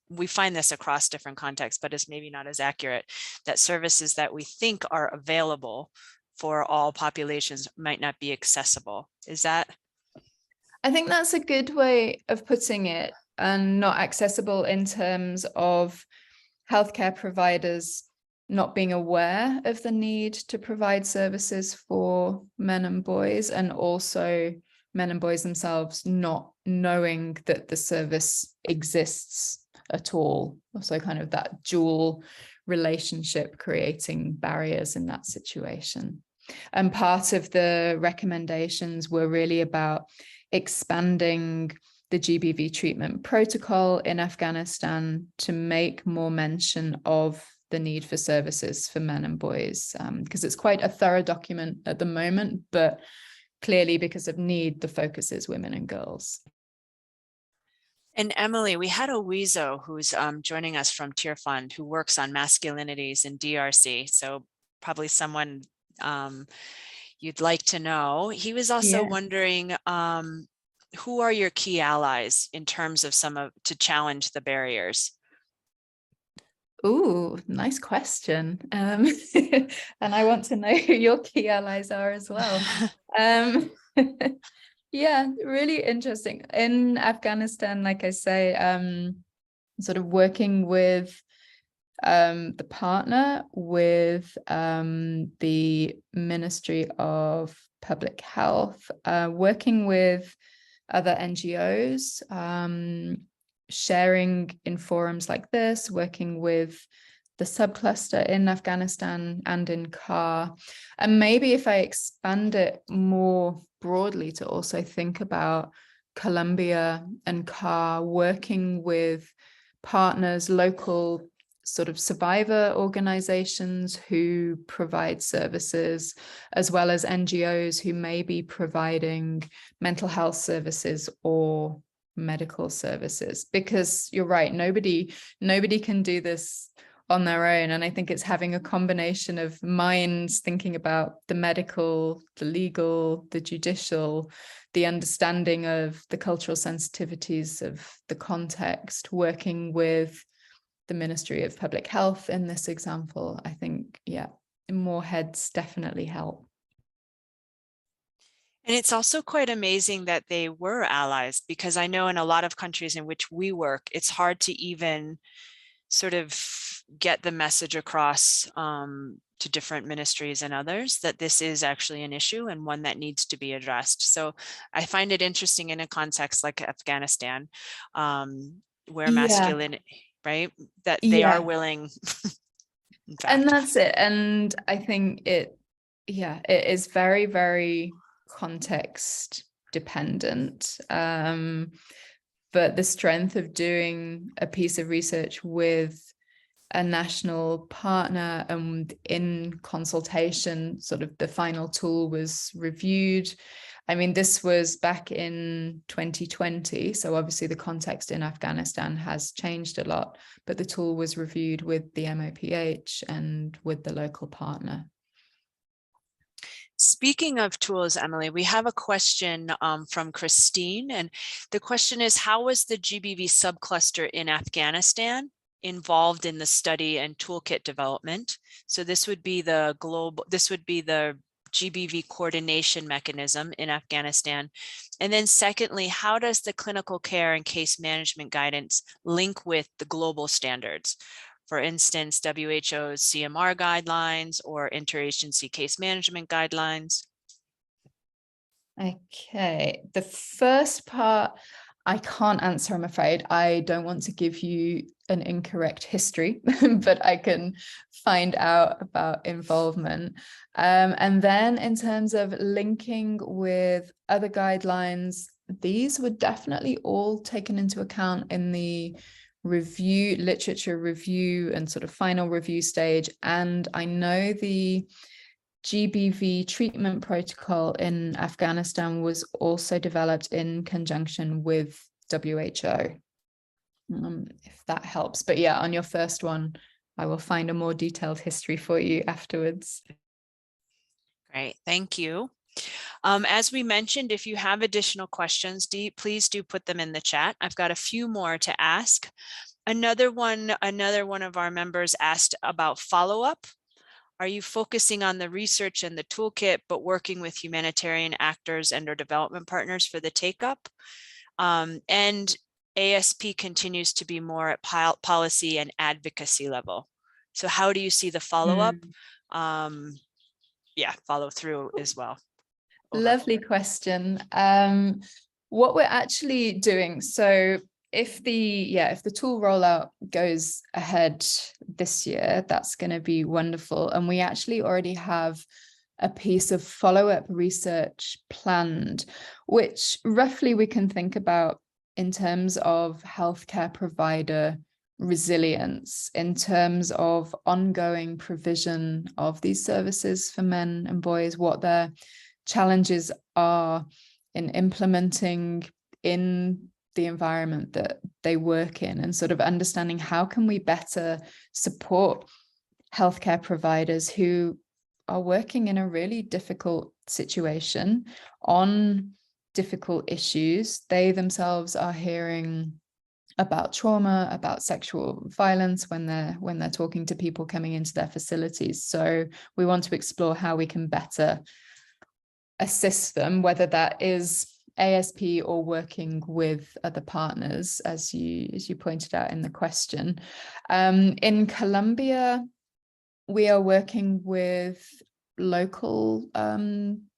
Speaker 1: we find this across different contexts, but it's maybe not as accurate, that services that we think are available for all populations might not be accessible. Is that?
Speaker 3: I think that's a good way of putting it, and not accessible in terms of healthcare providers not being aware of the need to provide services for men and boys, and also men and boys themselves not knowing that the service exists at all. So kind of that dual relationship creating barriers in that situation. And part of the recommendations were really about expanding the GBV treatment protocol in Afghanistan to make more mention of the need for services for men and boys, because it's quite a thorough document at the moment, but clearly because of need, the focus is women and girls.
Speaker 1: And Emily, we had a Weezo who's joining us from Tier Fund, who works on masculinities in DRC. So probably someone you'd like to know. He was also wondering, who are your key allies in terms of to challenge the barriers?
Speaker 3: Ooh, nice question. And I want to know who your key allies are as well. Um, yeah, really interesting. In Afghanistan, like I say, sort of working with the partner, with the Ministry of Public Health, working with other NGOs, sharing in forums like this, working with the subcluster in Afghanistan and in CAR. And maybe if I expand it more broadly to also think about Colombia and CAR, working with partners, local sort of survivor organizations who provide services, as well as NGOs who may be providing mental health services or medical services. Because you're right, nobody can do this on their own. And I think it's having a combination of minds thinking about the medical, the legal, the judicial, the understanding of the cultural sensitivities of the context, working with the Ministry of Public Health in this example. I think, yeah, more heads definitely help.
Speaker 1: And it's also quite amazing that they were allies, because I know in a lot of countries in which we work, it's hard to even sort of get the message across to different ministries and others that this is actually an issue and one that needs to be addressed. So I find it interesting in a context like Afghanistan, where masculinity, right, that they are willing. In fact.
Speaker 3: And that's it. And I think it is very, very context dependent. But the strength of doing a piece of research with a national partner and in consultation, sort of the final tool was reviewed. I mean, this was back in 2020. So obviously the context in Afghanistan has changed a lot, but the tool was reviewed with the MOPH and with the local partner.
Speaker 1: Speaking of tools, Emily, we have a question from Christine, and the question is, how was the GBV subcluster in Afghanistan involved in the study and toolkit development? So this would be the GBV coordination mechanism in Afghanistan. And then secondly, how does the clinical care and case management guidance link with the global standards? For instance, WHO's CMR guidelines or interagency case management guidelines?
Speaker 3: Okay, the first part I can't answer, I'm afraid. I don't want to give you an incorrect history, but I can find out about involvement. And then in terms of linking with other guidelines, these were definitely all taken into account in the review, literature review and sort of final review stage. And I know the GBV treatment protocol in Afghanistan was also developed in conjunction with WHO, if that helps. But yeah, on your first one, I will find a more detailed history for you afterwards.
Speaker 1: Great, thank you. As we mentioned, if you have additional questions, please do put them in the chat. I've got a few more to ask. Another one of our members asked about follow-up. Are you focusing on the research and the toolkit, but working with humanitarian actors and or development partners for the take-up? And ASP continues to be more at policy and advocacy level. So how do you see the follow-up? Yeah, follow through as well. Over.
Speaker 3: Lovely question. What we're actually doing, so if the tool rollout goes ahead this year, that's going to be wonderful. And we actually already have a piece of follow-up research planned, which roughly we can think about in terms of healthcare provider resilience, in terms of ongoing provision of these services for men and boys, what their challenges are in implementing in the environment that they work in, and sort of understanding how can we better support healthcare providers who are working in a really difficult situation on difficult issues. They themselves are hearing about trauma, about sexual violence when they're talking to people coming into their facilities. So we want to explore how we can better assist them, whether that is ASP or working with other partners, as you pointed out in the question. In Colombia, we are working with local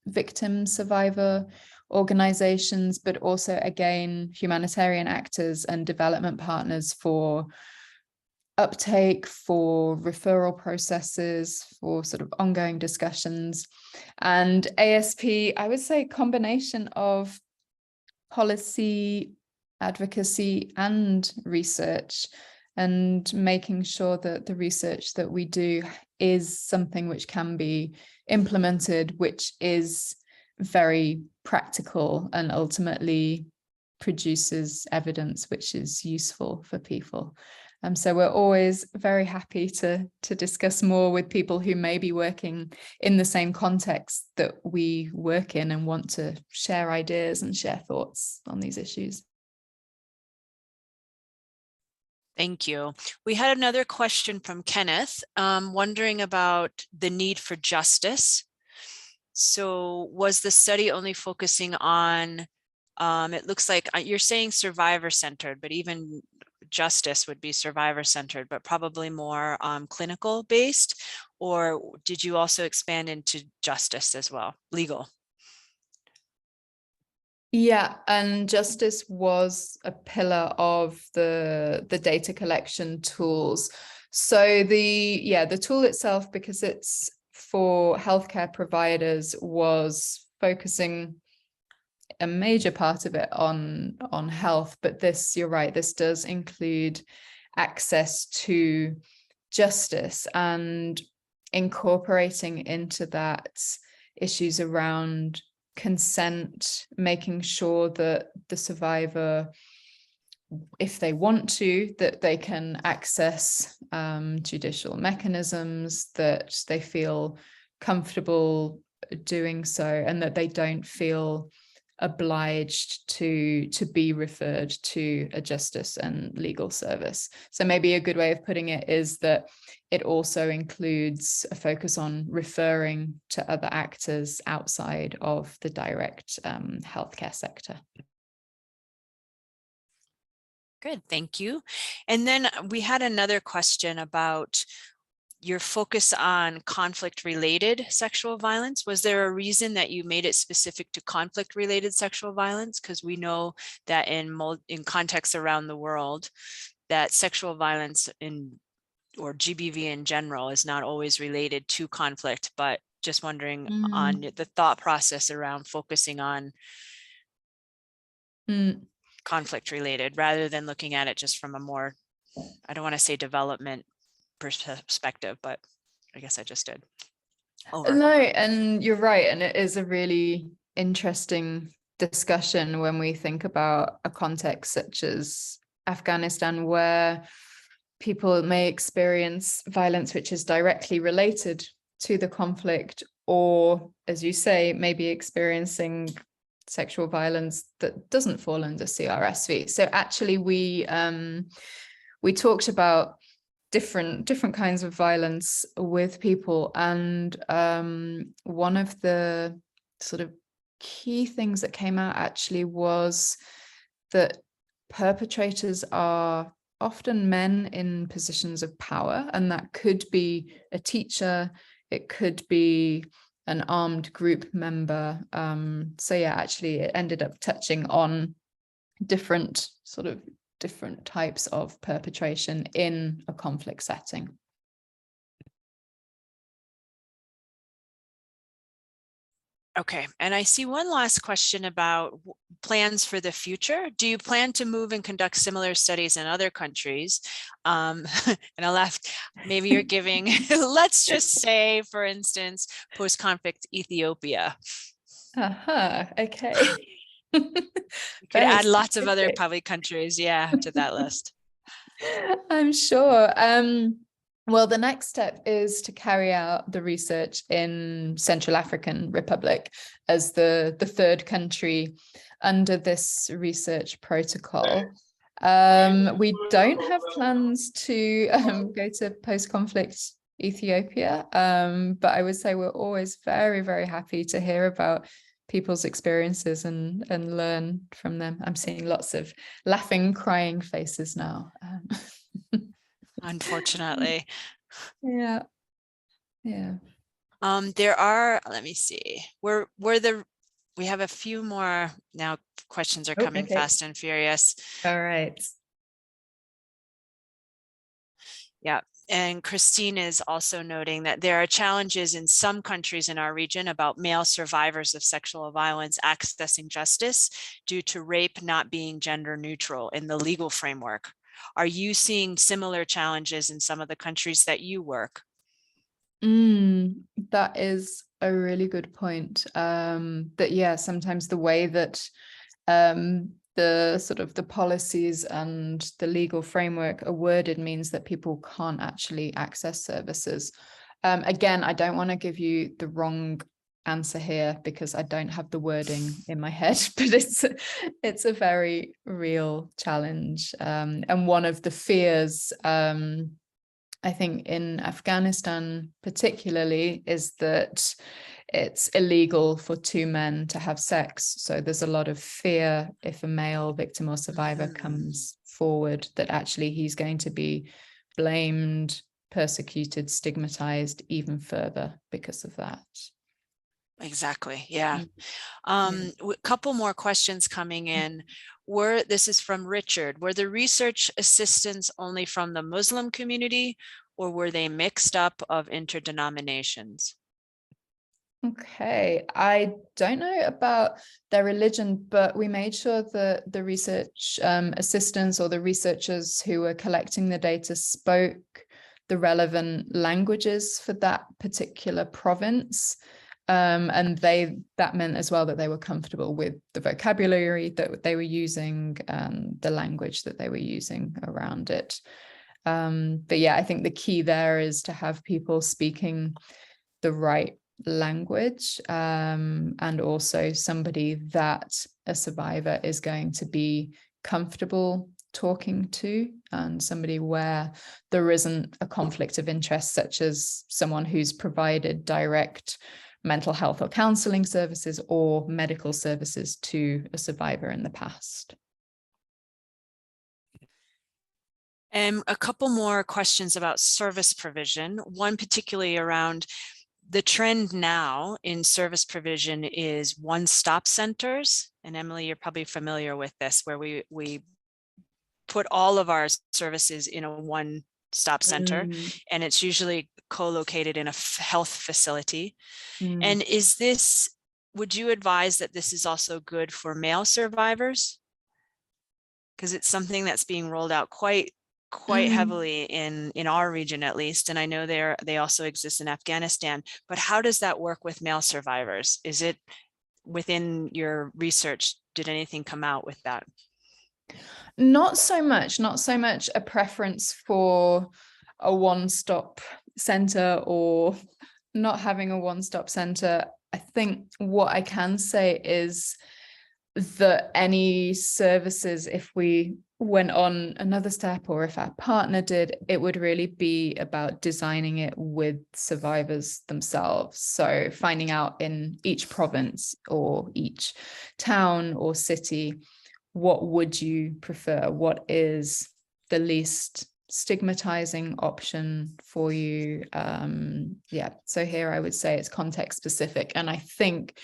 Speaker 3: victim survivor organizations, but also, again, humanitarian actors and development partners for uptake, for referral processes, for sort of ongoing discussions. And ASP, I would say, combination of policy, advocacy, and research, and making sure that the research that we do is something which can be implemented, which is very practical and ultimately produces evidence which is useful for people. So we're always very happy to discuss more with people who may be working in the same context that we work in and want to share ideas and share thoughts on these issues.
Speaker 1: Thank you. We had another question from Kenneth, wondering about the need for justice. So was the study only focusing on, it looks like you're saying survivor-centered, but even justice would be survivor-centered, but probably more clinical based, or did you also expand into justice as well, legal?
Speaker 3: Yeah, and justice was a pillar of the data collection tools. So the tool itself, because it's for healthcare providers, was focusing a major part of it on health, but this, you're right, this does include access to justice and incorporating into that issues around consent, making sure that the survivor, if they want to, that they can access judicial mechanisms, that they feel comfortable doing so, and that they don't feel obliged to be referred to a justice and legal service. So maybe a good way of putting it is that it also includes a focus on referring to other actors outside of the direct healthcare sector.
Speaker 1: Good, thank you. And then we had another question about your focus on conflict-related sexual violence. Was there a reason that you made it specific to conflict-related sexual violence? Because we know that in contexts around the world, that sexual violence or GBV in general is not always related to conflict, but just wondering on the thought process around focusing on conflict-related rather than looking at it just from a more, I don't want to say development perspective, but I guess I just did. Over.
Speaker 3: No, and you're right, and it is a really interesting discussion when we think about a context such as Afghanistan, where people may experience violence which is directly related to the conflict, or, as you say, maybe experiencing sexual violence that doesn't fall under CRSV. So actually we talked about different kinds of violence with people, and one of the sort of key things that came out actually was that perpetrators are often men in positions of power, and that could be a teacher, it could be an armed group member. So yeah, actually it ended up touching on different types of perpetration in a conflict setting.
Speaker 1: Okay, and I see one last question about plans for the future. Do you plan to move and conduct similar studies in other countries? And I'll laugh, maybe you're giving, let's just say, for instance, post-conflict Ethiopia.
Speaker 3: Okay.
Speaker 1: You could add lots of other probably countries, yeah, to that list.
Speaker 3: I'm sure. Well, the next step is to carry out the research in Central African Republic as the third country under this research protocol. We don't have plans to go to post-conflict Ethiopia, but I would say we're always very, very happy to hear about people's experiences and learn from them. I'm seeing lots of laughing, crying faces now.
Speaker 1: Unfortunately.
Speaker 3: Yeah.
Speaker 1: There are, let me see, we have a few more now. Questions are coming fast and furious.
Speaker 3: All right.
Speaker 1: Yeah. And Christine is also noting that there are challenges in some countries in our region about male survivors of sexual violence accessing justice due to rape not being gender neutral in the legal framework. Are you seeing similar challenges in some of the countries that you work?
Speaker 3: That is a really good point. That yeah, sometimes the way that the sort of the policies and the legal framework are worded means that people can't actually access services. Again, I don't want to give you the wrong answer here because I don't have the wording in my head, but it's a very real challenge. And one of the fears, I think in Afghanistan particularly, is that it's illegal for two men to have sex. So there's a lot of fear if a male victim or survivor comes forward that actually he's going to be blamed, persecuted, stigmatized even further because of that.
Speaker 1: Exactly. Yeah. A couple more questions coming in. This is from Richard. Were the research assistants only from the Muslim community, or were they mixed up of interdenominations?
Speaker 3: Okay, I don't know about their religion, but we made sure that the research assistants or the researchers who were collecting the data spoke the relevant languages for that particular province. And that meant as well that they were comfortable with the vocabulary that they were using and the language that they were using around it. But yeah, I think the key there is to have people speaking the right language, and also somebody that a survivor is going to be comfortable talking to, and somebody where there isn't a conflict of interest, such as someone who's provided direct mental health or counseling services or medical services to a survivor in the past.
Speaker 1: And a couple more questions about service provision, one particularly around the trend now in service provision is one-stop centers. And Emily, you're probably familiar with this, where we put all of our services in a one-stop center, and it's usually co-located in a health facility. And would you advise that this is also good for male survivors? Because it's something that's being rolled out quite heavily in our region, at least. And I know they also exist in Afghanistan, but how does that work with male survivors? Is it within your research? Did anything come out with that?
Speaker 3: Not so much a preference for a one-stop center or not having a one-stop center. I think what I can say is that any services, if we went on another step or if our partner did, it would really be about designing it with survivors themselves. So finding out in each province or each town or city, what would you prefer? What is the least stigmatizing option for you? So here I would say it's context specific. And I think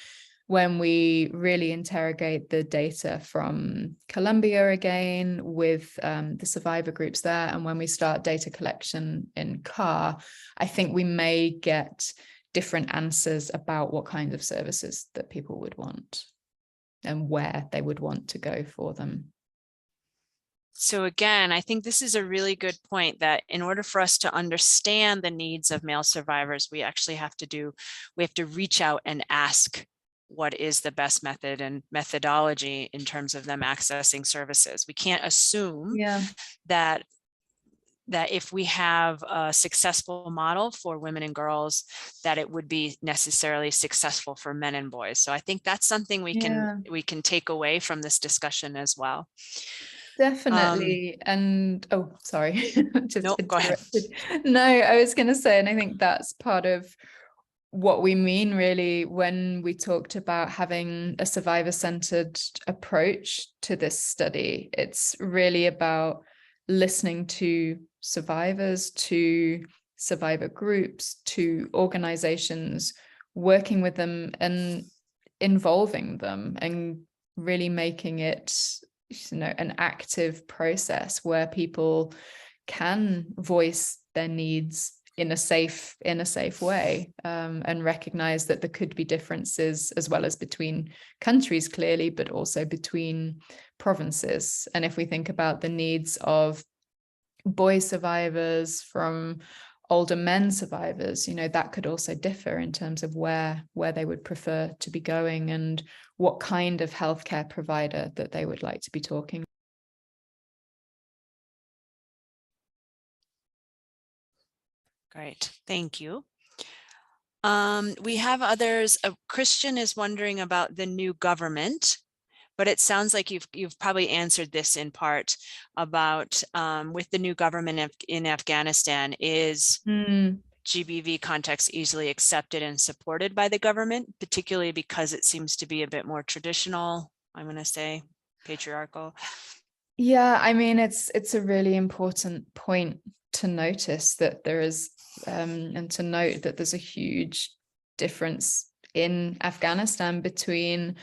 Speaker 3: when we really interrogate the data from Colombia again with the survivor groups there, and when we start data collection in CAR, I think we may get different answers about what kind of services that people would want and where they would want to go for them.
Speaker 1: So again, I think this is a really good point, that in order for us to understand the needs of male survivors, we have to reach out and ask what is the best method and methodology in terms of them accessing services. We can't assume that if we have a successful model for women and girls, that it would be necessarily successful for men and boys. So I think that's something we can take away from this discussion as well.
Speaker 3: Definitely. And oh, sorry, just
Speaker 1: Nope, go ahead.
Speaker 3: interrupted. No, I was going to say, and I think that's part of what we mean really when we talked about having a survivor-centered approach to this study. It's really about listening to survivors, to survivor groups, to organizations, working with them and involving them and really making it, an active process where people can voice their needs in a safe way, and recognize that there could be differences as well as between countries clearly, but also between provinces. And if we think about the needs of boy survivors from older men survivors, that could also differ in terms of where they would prefer to be going and what kind of healthcare provider that they would like to be talking.
Speaker 1: Great, thank you. We have others. Christian is wondering about the new government, but it sounds like you've probably answered this in part about with the new government in Afghanistan, is GBV context easily accepted and supported by the government, particularly because it seems to be a bit more traditional, I'm going to say patriarchal.
Speaker 3: Yeah, I mean, it's a really important point to notice that there is, and to note that there's a huge difference in Afghanistan between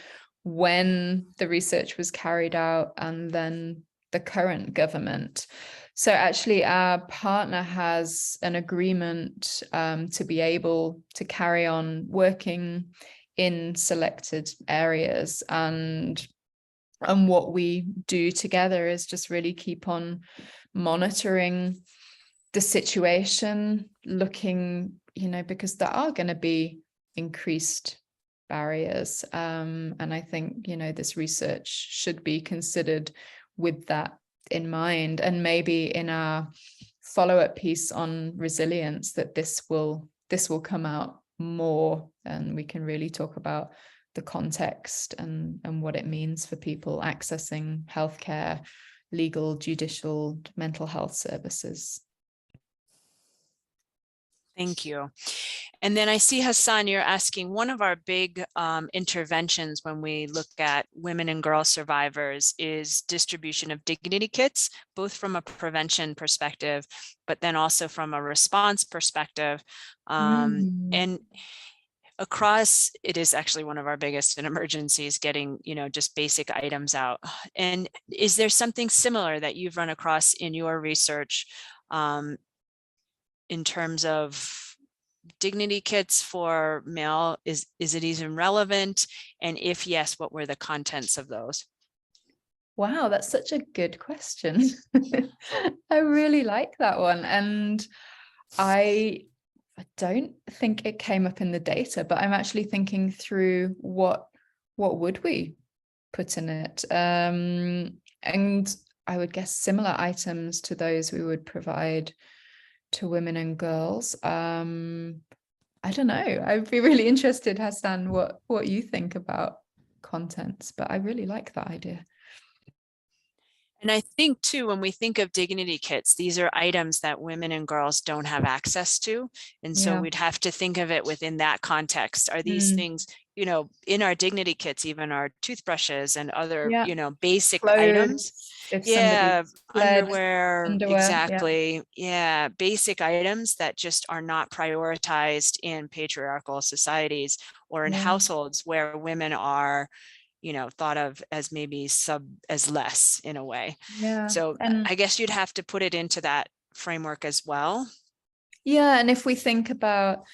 Speaker 3: when the research was carried out and then the current government. So actually our partner has an agreement to be able to carry on working in selected areas, and what we do together is just really keep on monitoring the situation, looking, because there are going to be increased barriers. And I think, this research should be considered with that in mind. And maybe in our follow-up piece on resilience, that this will come out more, and we can really talk about the context and what it means for people accessing healthcare, legal, judicial, mental health services.
Speaker 1: Thank you. And then I see, Hassan, you're asking, one of our big interventions when we look at women and girl survivors is distribution of dignity kits, both from a prevention perspective, but then also from a response perspective. And across, it is actually one of our biggest in emergencies, getting, just basic items out. And is there something similar that you've run across in your research in terms of dignity kits for male? Is it even relevant? And if yes, what were the contents of those?
Speaker 3: Wow, that's such a good question. I really like that one. And I don't think it came up in the data, but I'm actually thinking through what would we put in it? And I would guess similar items to those we would provide to women and girls. I don't know. I'd be really interested, Hassan, what you think about contents, but I really like that idea.
Speaker 1: And I think too, when we think of dignity kits, these are items that women and girls don't have access to. And so we'd have to think of it within that context. Are these things, in our dignity kits, even our toothbrushes and other, basic
Speaker 3: clothes,
Speaker 1: items? Yeah, underwear, exactly.
Speaker 3: Yeah,
Speaker 1: basic items that just are not prioritized in patriarchal societies or in households where women are thought of as maybe as less in a way.
Speaker 3: Yeah.
Speaker 1: So
Speaker 3: and
Speaker 1: I guess you'd have to put it into that framework as well.
Speaker 3: Yeah. And if we think about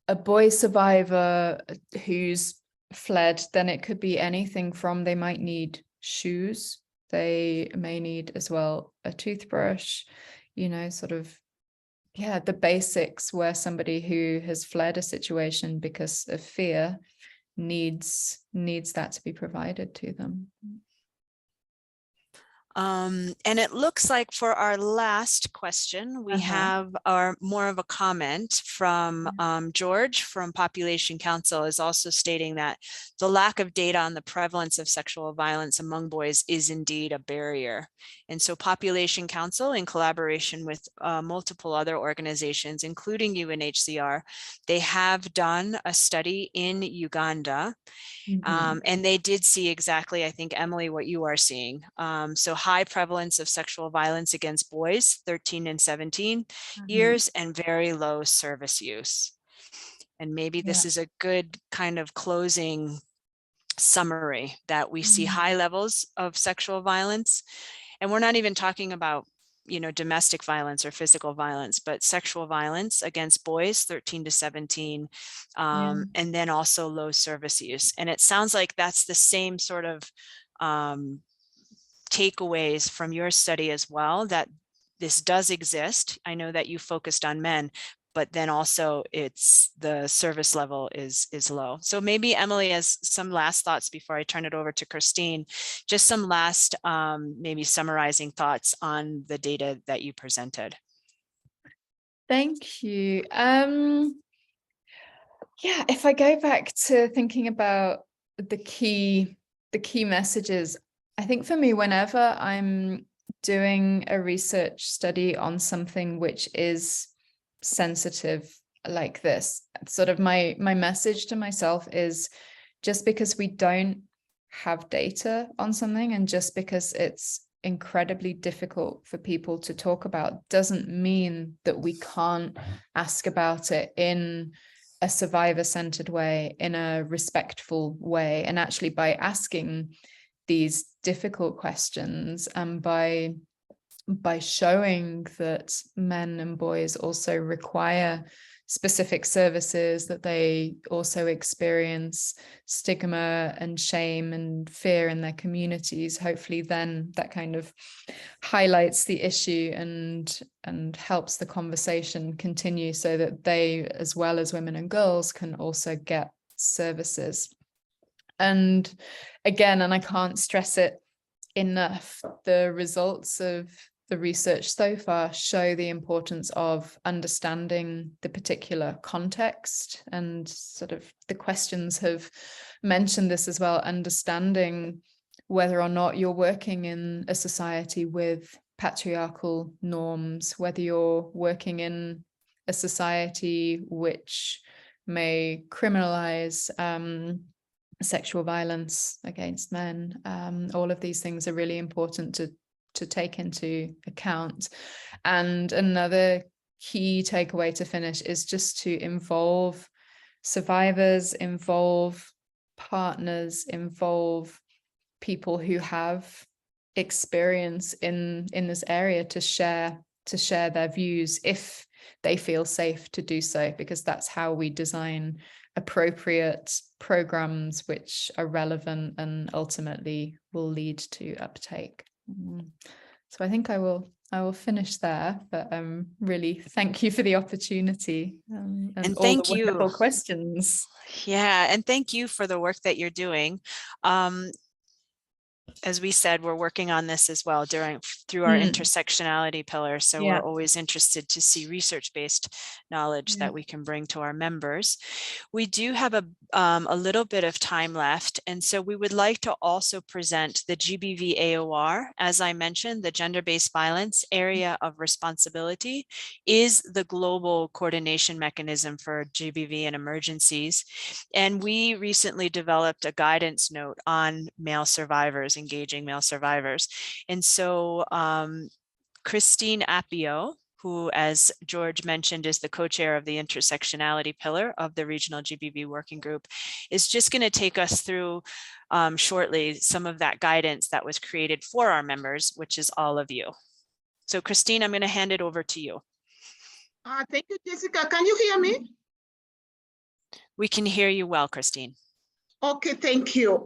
Speaker 3: a boy survivor who's fled, then it could be anything from, they might need shoes. They may need as well a toothbrush, the basics where somebody who has fled a situation because of fear needs that to be provided to them.
Speaker 1: And it looks like for our last question, we have more of a comment from George from Population Council is also stating that the lack of data on the prevalence of sexual violence among boys is indeed a barrier. And so Population Council, in collaboration with multiple other organizations, including UNHCR, they have done a study in Uganda. And they did see exactly, I think, Emily, what you are seeing. So high prevalence of sexual violence against boys, 13 and 17 years, and very low service use. And maybe this is a good kind of closing summary that we see high levels of sexual violence. And we're not even talking about, you know, domestic violence or physical violence, but sexual violence against boys, 13 to 17, and then also low service use. And it sounds like that's the same sort of takeaways from your study as well, that this does exist. I know that you focused on men, but then also it's the service level is low. So maybe Emily has some last thoughts before I turn it over to Christine, just some last maybe summarizing thoughts on the data that you presented.
Speaker 3: Thank you. Yeah, if I go back to thinking about the key messages, I think for me, whenever I'm doing a research study on something which is sensitive like this, sort of my message to myself is, just because we don't have data on something and just because it's incredibly difficult for people to talk about doesn't mean that we can't ask about it in a survivor-centered way, in a respectful way. And actually by asking these difficult questions and by showing that men and boys also require specific services, that they also experience stigma and shame and fear in their communities, hopefully then that kind of highlights the issue and helps the conversation continue so that they, as well as women and girls, can also get services. And again, and I can't stress it enough, the results of the research so far show the importance of understanding the particular context, and sort of the questions have mentioned this as well, understanding whether or not you're working in a society with patriarchal norms, whether you're working in a society which may criminalize sexual violence against men. All of these things are really important to take into account. And another key takeaway to finish is just to involve survivors, involve partners, involve people who have experience in this area to share their views if they feel safe to do so, because that's how we design appropriate programs which are relevant and ultimately will lead to uptake. So I think I will finish there, but really thank you for the opportunity and all
Speaker 1: thank
Speaker 3: the wonderful questions.
Speaker 1: Yeah, and thank you for the work that you're doing. As we said, we're working on this as well through our intersectionality pillar. So we're always interested to see research-based knowledge that we can bring to our members. We do have a little bit of time left. And so we would like to also present the GBV AOR. As I mentioned, the gender-based violence area of responsibility is the global coordination mechanism for GBV and emergencies. And we recently developed a guidance note on male survivors, engaging male survivors. And so Christine Appio, who, as George mentioned, is the co-chair of the intersectionality pillar of the regional GBV working group, is just going to take us through shortly some of that guidance that was created for our members, which is all of you. So Christine, I'm going to hand it over to you.
Speaker 4: Thank you, Jessica. Can you hear me?
Speaker 1: We can hear you well, Christine. Okay,
Speaker 4: thank you.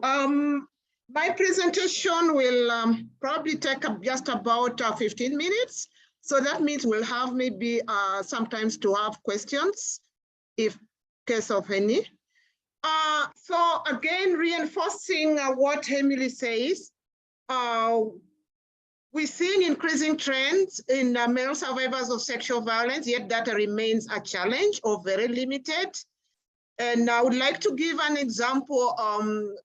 Speaker 4: My presentation will probably take just about 15 minutes. So that means we'll have maybe sometimes to have questions, if case of any. So again, reinforcing what Emily says, We're seeing increasing trends in male survivors of sexual violence, yet data remains a challenge or very limited. And I would like to give an example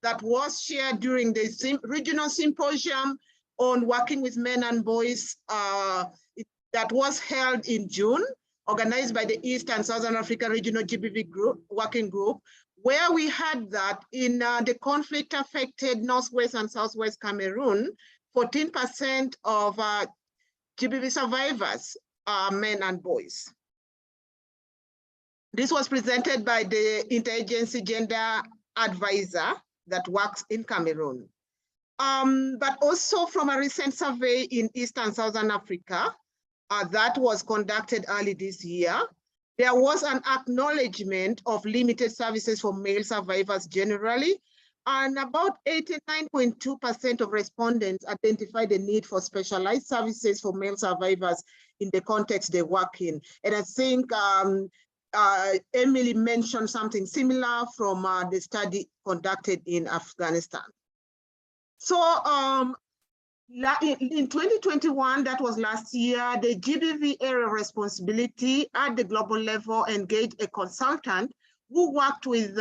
Speaker 4: that was shared during the regional symposium on working with men and boys that was held in June, organized by the East and Southern Africa Regional GBV Working Group, where we had that in the conflict-affected Northwest and Southwest Cameroon, 14% of GBV survivors are men and boys. This was presented by the Interagency Gender Advisor that works in Cameroon. But also from a recent survey in East and Southern Africa that was conducted early this year, there was an acknowledgement of limited services for male survivors generally, and about 89.2% of respondents identified the need for specialized services for male survivors in the context they work in. And I think Emily mentioned something similar from the study conducted in Afghanistan. So in 2021, that was last year, the GBV area of responsibility at the global level engaged a consultant who worked with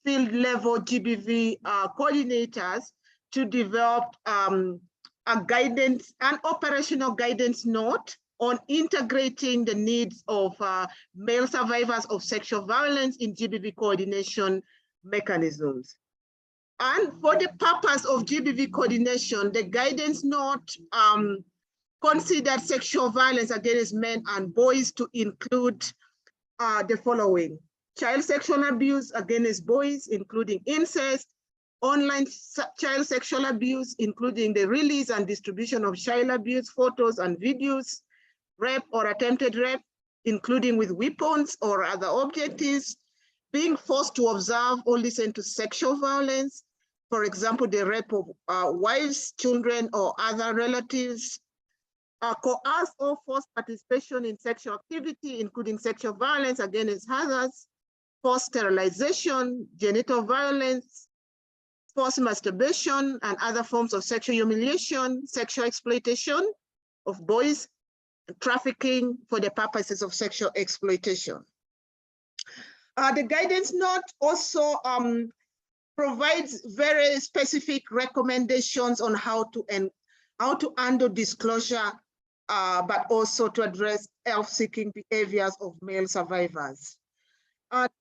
Speaker 4: field level GBV coordinators to develop a guidance, an operational guidance note on integrating the needs of male survivors of sexual violence in GBV coordination mechanisms. And for the purpose of GBV coordination, the guidance note considered sexual violence against men and boys to include the following: child sexual abuse against boys, including incest, online child sexual abuse, including the release and distribution of child abuse photos and videos, rape or attempted rape, including with weapons or other objectives, being forced to observe or listen to sexual violence, for example, the rape of wives, children, or other relatives, coerced or forced participation in sexual activity, including sexual violence against others, forced sterilization, genital violence, forced masturbation, and other forms of sexual humiliation, sexual exploitation of boys, trafficking for the purposes of sexual exploitation. The guidance note also provides very specific recommendations on how to handle disclosure, but also to address self-seeking behaviors of male survivors.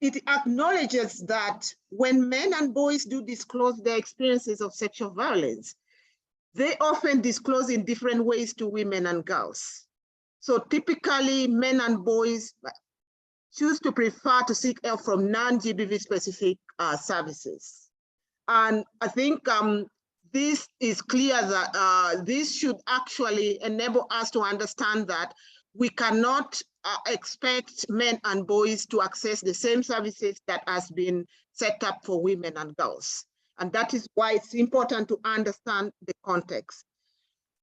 Speaker 4: It acknowledges that when men and boys do disclose their experiences of sexual violence, they often disclose in different ways to women and girls. So typically, men and boys choose to prefer to seek help from non-GBV specific services. And I think this is clear that this should actually enable us to understand that we cannot expect men and boys to access the same services that has been set up for women and girls. And that is why it's important to understand the context.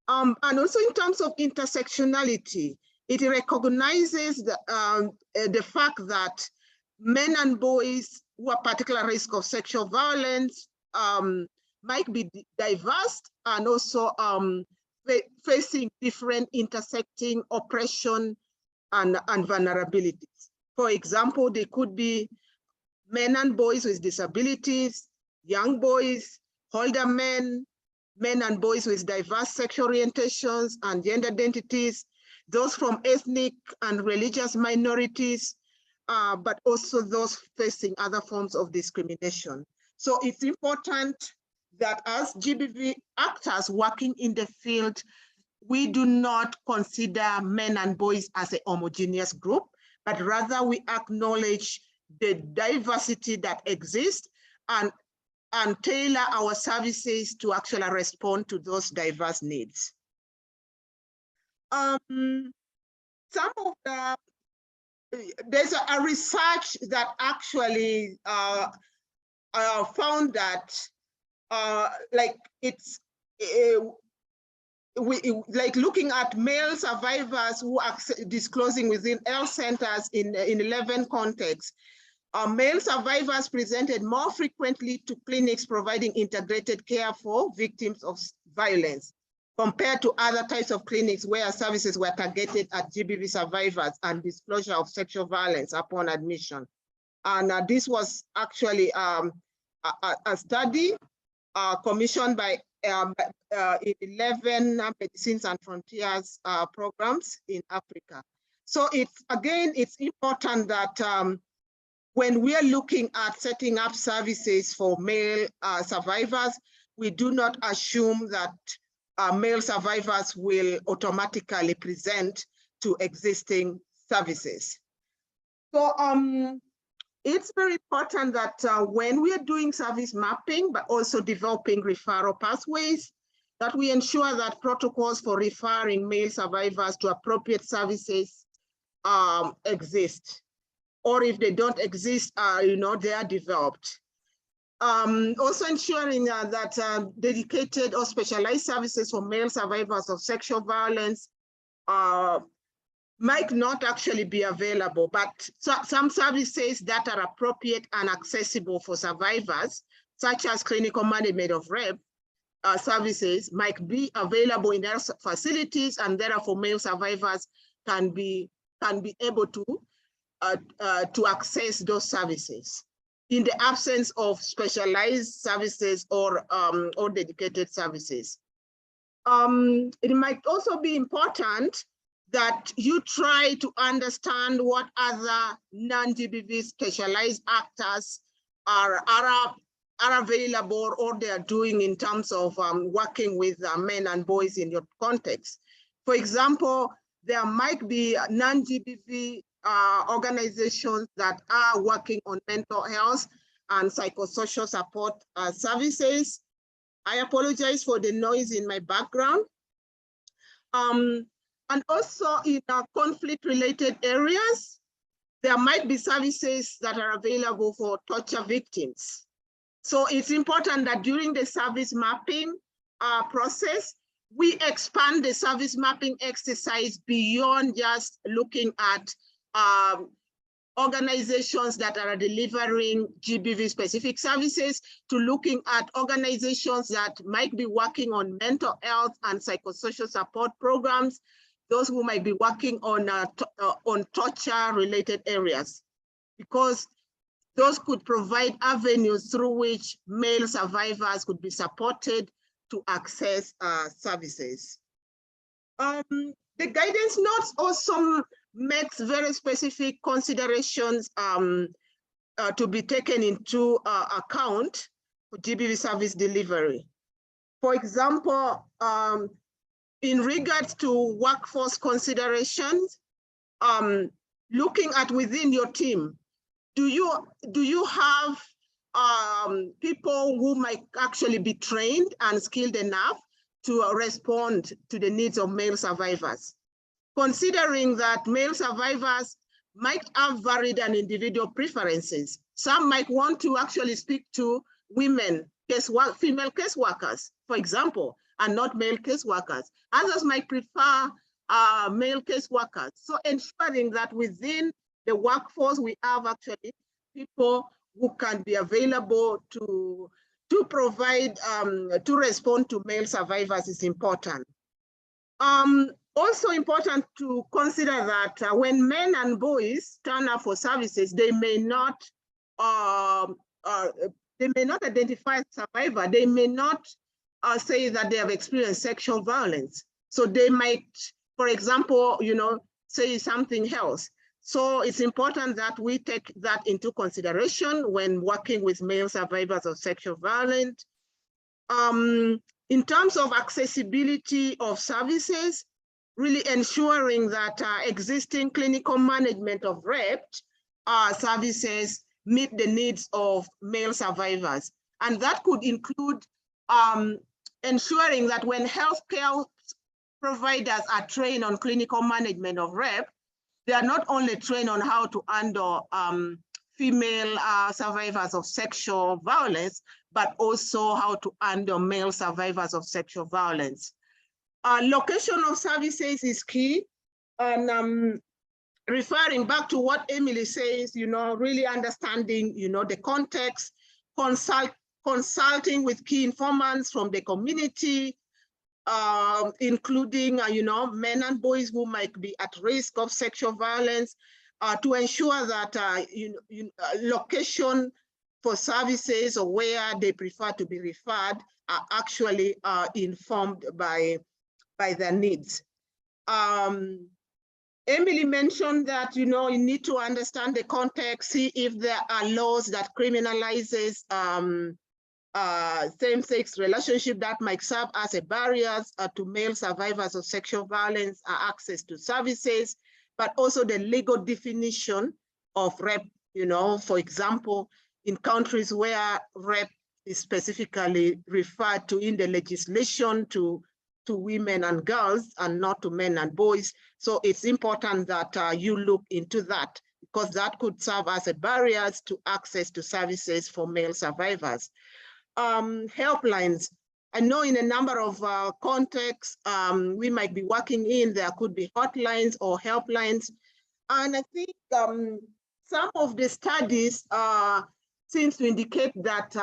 Speaker 4: And also in terms of intersectionality, it recognizes the fact that men and boys who are particular risk of sexual violence might be diverse and also facing different intersecting oppression and vulnerabilities. For example, they could be men and boys with disabilities, young boys, older men, men and boys with diverse sexual orientations and gender identities, those from ethnic and religious minorities, but also those facing other forms of discrimination. So it's important that as GBV actors working in the field, we do not consider men and boys as a homogeneous group, but rather we acknowledge the diversity that exists and tailor our services to actually respond to those diverse needs. Some of the, there's a research that actually found that like it's, like looking at male survivors who are disclosing within health centers in 11 contexts, male survivors presented more frequently to clinics providing integrated care for victims of violence compared to other types of clinics where services were targeted at GBV survivors and disclosure of sexual violence upon admission. And this was actually a study commissioned by 11 Medicines and Frontiers programs in Africa. So it's important that when we are looking at setting up services for male survivors, we do not assume that male survivors will automatically present to existing services. So it's very important that when we are doing service mapping, but also developing referral pathways, that we ensure that protocols for referring male survivors to appropriate services exist. Or if they don't exist, they are developed. Also ensuring that dedicated or specialized services for male survivors of sexual violence might not actually be available, but some services that are appropriate and accessible for survivors, such as clinical management of rape services, might be available in their facilities, and therefore male survivors can be able to access those services in the absence of specialized services or dedicated services. It might also be important that you try to understand what other non-GBV specialized actors are available or they are doing in terms of working with men and boys in your context. For example, there might be non-GBV organizations that are working on mental health and psychosocial support services. I apologize for the noise in my background. And also in conflict-related areas, there might be services that are available for torture victims. So it's important that during the service mapping process, we expand the service mapping exercise beyond just looking at organizations that are delivering GBV-specific services to looking at organizations that might be working on mental health and psychosocial support programs, those who might be working on torture-related areas, because those could provide avenues through which male survivors could be supported to access services. The guidance notes also makes very specific considerations to be taken into account for GBV service delivery. For example, in regards to workforce considerations, looking at within your team, do you have people who might actually be trained and skilled enough to respond to the needs of male survivors? Considering that male survivors might have varied and individual preferences. Some might want to actually speak to women, female caseworkers, for example, and not male caseworkers. Others might prefer male caseworkers. So ensuring that within the workforce, we have actually people who can be available to provide, to respond to male survivors is important. Also important to consider that when men and boys turn up for services, they may not identify survivor. They may not say that they have experienced sexual violence. So they might, for example, say something else. So it's important that we take that into consideration when working with male survivors of sexual violence. In terms of accessibility of services, really ensuring that existing clinical management of rape services meet the needs of male survivors. And that could include ensuring that when healthcare providers are trained on clinical management of rape, they are not only trained on how to handle female survivors of sexual violence, but also how to handle male survivors of sexual violence. Location of services is key. And referring back to what Emily says, really understanding, the context, consulting with key informants from the community, including, men and boys who might be at risk of sexual violence, to ensure that location for services or where they prefer to be referred are actually informed by their needs. Emily mentioned that, you need to understand the context, see if there are laws that criminalizes same-sex relationship that might serve as a barrier to male survivors of sexual violence access to services, but also the legal definition of rape, for example, in countries where rape is specifically referred to in the legislation to women and girls and not to men and boys. So it's important that you look into that, because that could serve as a barrier to access to services for male survivors. Helplines. I know in a number of contexts we might be working in, there could be hotlines or helplines. And I think some of the studies seems to indicate that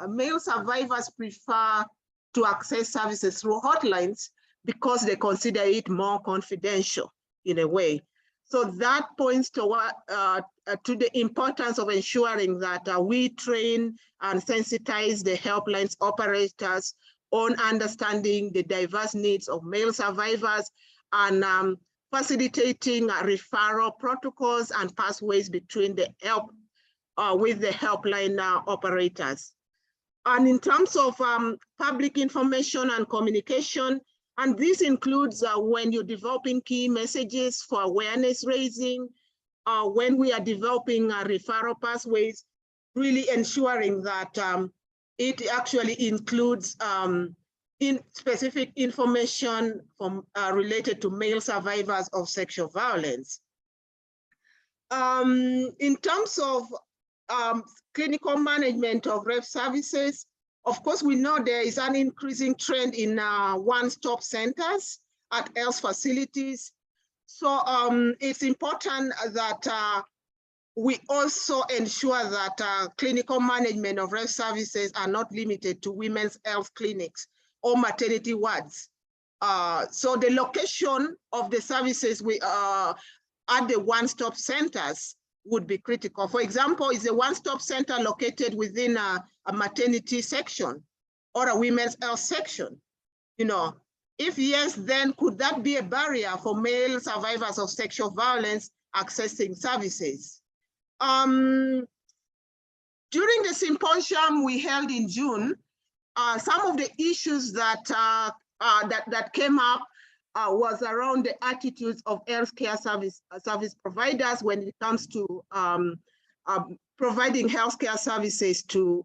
Speaker 4: male survivors prefer to access services through hotlines because they consider it more confidential in a way. So that points to the importance of ensuring that we train and sensitize the helplines operators on understanding the diverse needs of male survivors and facilitating referral protocols and pathways between the with the helpline operators. And in terms of public information and communication, and this includes when you're developing key messages for awareness raising, when we are developing referral pathways, really ensuring that it actually includes in specific information from related to male survivors of sexual violence. In terms of clinical management of rape services, of course, we know there is an increasing trend in one-stop centers at health facilities. So it's important that we also ensure that clinical management of rape services are not limited to women's health clinics or maternity wards. So the location of the services at the one-stop centers would be critical. For example, is a one-stop center located within a maternity section or a women's health section? If yes, then could that be a barrier for male survivors of sexual violence accessing services? During the symposium we held in June, some of the issues that came up was around the attitudes of healthcare service providers when it comes to providing healthcare services to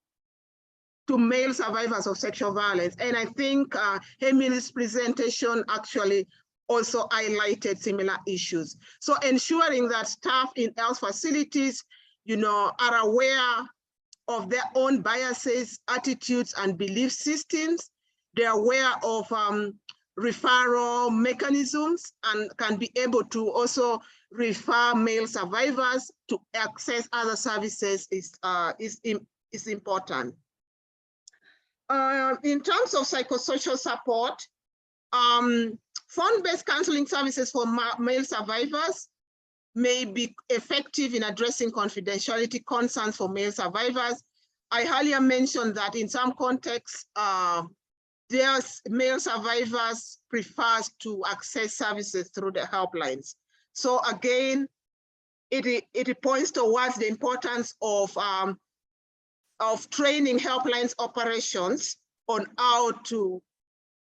Speaker 4: male survivors of sexual violence. And I think Emily's presentation actually also highlighted similar issues. So ensuring that staff in health facilities, are aware of their own biases, attitudes, and belief systems. They're aware of referral mechanisms and can be able to also refer male survivors to access other services is important. In terms of psychosocial support, phone-based counseling services for male survivors may be effective in addressing confidentiality concerns for male survivors. I earlier mentioned that in some contexts, there's male survivors prefers to access services through the helplines. So again, it points towards the importance of training helplines operations on how to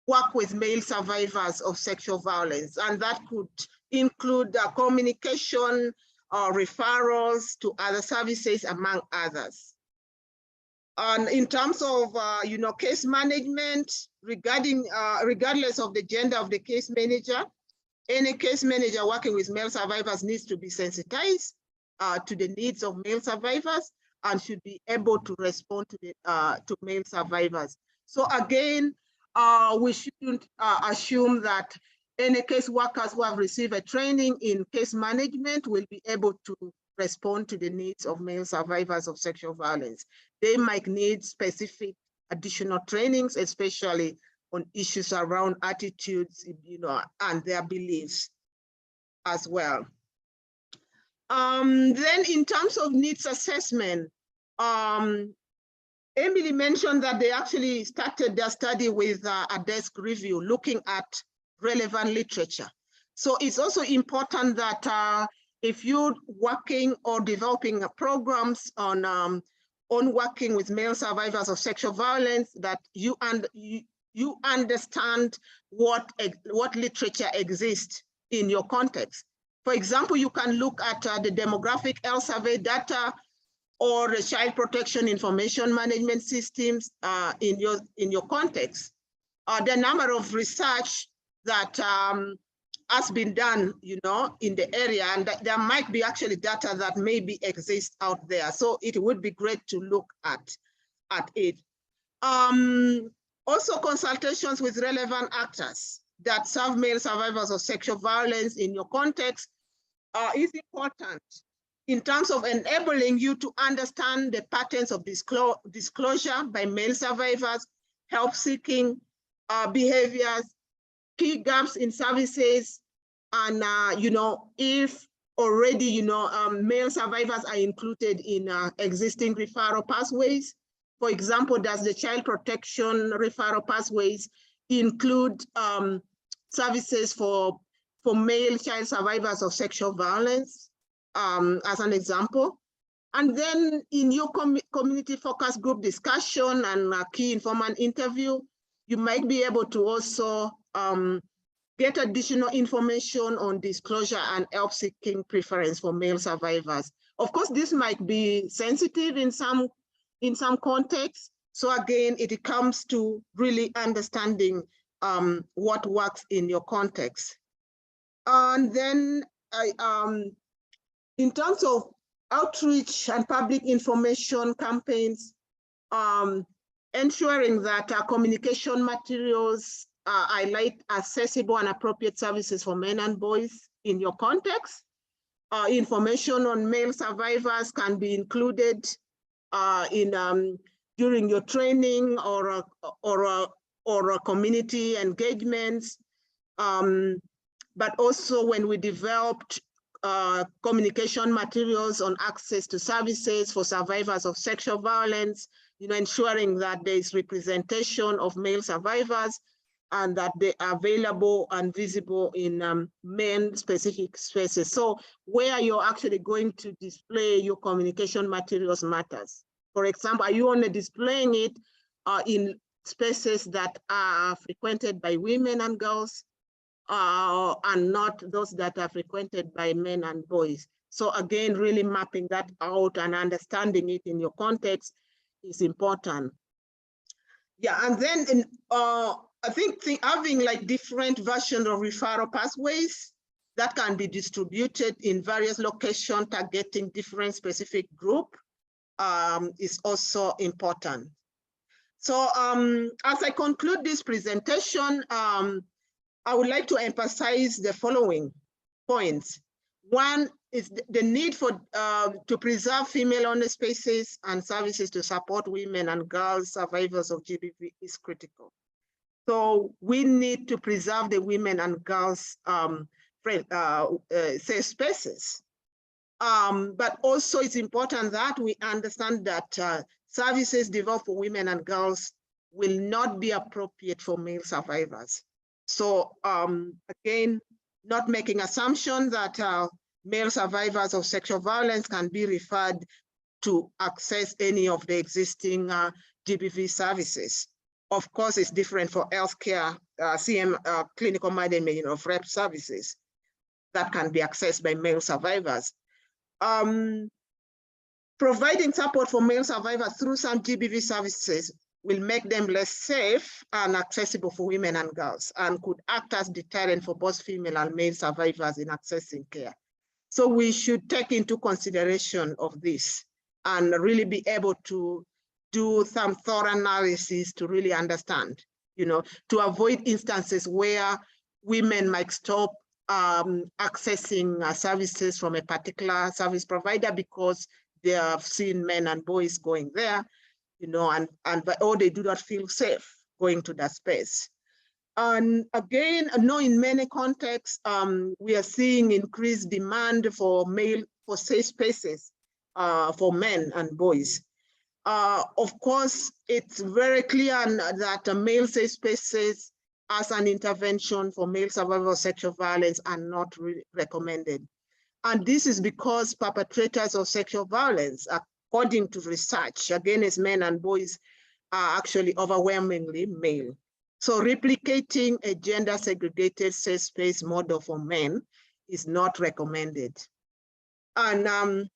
Speaker 4: work with male survivors of sexual violence. And that could include communication or referrals to other services, among others. And in terms of case management, regardless of the gender of the case manager, any case manager working with male survivors needs to be sensitized to the needs of male survivors and should be able to respond to male survivors. So again, we shouldn't assume that any case workers who have received a training in case management will be able to respond to the needs of male survivors of sexual violence. They might need specific additional trainings, especially on issues around attitudes, you know, and their beliefs as well. Then in terms of needs assessment, Emily mentioned that they actually started their study with a desk review looking at relevant literature. So it's also important that if you're working or developing programs on working with male survivors of sexual violence, that you understand what literature exists in your context. For example, you can look at the demographic health survey data or the child protection information management systems in your context. The number of research that has been done, you know, in the area, and there might be actually data that maybe exists out there. So it would be great to look at it. Also consultations with relevant actors that serve male survivors of sexual violence in your context is important in terms of enabling you to understand the patterns of disclosure by male survivors, help-seeking behaviors, key gaps in services, and you know, if already, you know, male survivors are included in existing referral pathways. For example, does the child protection referral pathways include services for male child survivors of sexual violence, as an example? And then in your community focus group discussion and key informant interview, you might be able to also get additional information on disclosure and help-seeking preference for male survivors. Of course, this might be sensitive in some contexts. So again, it comes to really understanding what works in your context. And then in terms of outreach and public information campaigns, ensuring that communication materials highlight accessible and appropriate services for men and boys in your context. Information on male survivors can be included during your training or community engagements. But also when we developed communication materials on access to services for survivors of sexual violence, you know, ensuring that there is representation of male survivors and that they are available and visible in men-specific spaces. So where you're actually going to display your communication materials matters. For example, are you only displaying it in spaces that are frequented by women and girls, and not those that are frequented by men and boys? So again, really mapping that out and understanding it in your context is important. Yeah, and then I think having like different versions of referral pathways that can be distributed in various locations targeting different specific group is also important. So as I conclude this presentation, I would like to emphasize the following points. One is the need for to preserve female-owned spaces and services to support women and girls survivors of GBV is critical. So we need to preserve the women and girls safe spaces. But also it's important that we understand that services developed for women and girls will not be appropriate for male survivors. So again, not making assumptions that male survivors of sexual violence can be referred to access any of the existing GBV services. Of course, it's different for healthcare, clinical management of REP services that can be accessed by male survivors. Providing support for male survivors through some GBV services will make them less safe and accessible for women and girls, and could act as deterrent for both female and male survivors in accessing care. So we should take into consideration of this and really be able to do some thorough analysis to really understand, you know, to avoid instances where women might stop accessing services from a particular service provider because they have seen men and boys going there, you know, but or they do not feel safe going to that space. And again, in many contexts, we are seeing increased demand for safe spaces for men and boys. Of course, it's very clear that male safe spaces as an intervention for male survivors of sexual violence are not recommended. And this is because perpetrators of sexual violence, according to research against men and boys, are actually overwhelmingly male. So replicating a gender segregated safe space model for men is not recommended. And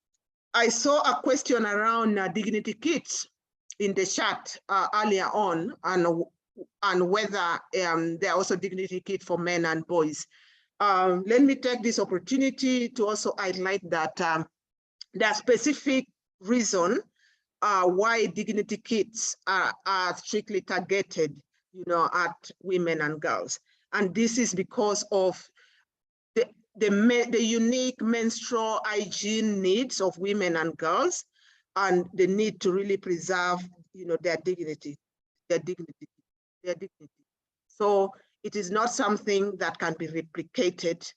Speaker 4: I saw a question around dignity kits in the chat earlier on, and whether there are also dignity kits for men and boys. Let me take this opportunity to also highlight that there are specific reasons why dignity kits are strictly targeted, at women and girls. And this is because of the unique menstrual hygiene needs of women and girls, and the need to really preserve, their dignity. So it is not something that can be replicated,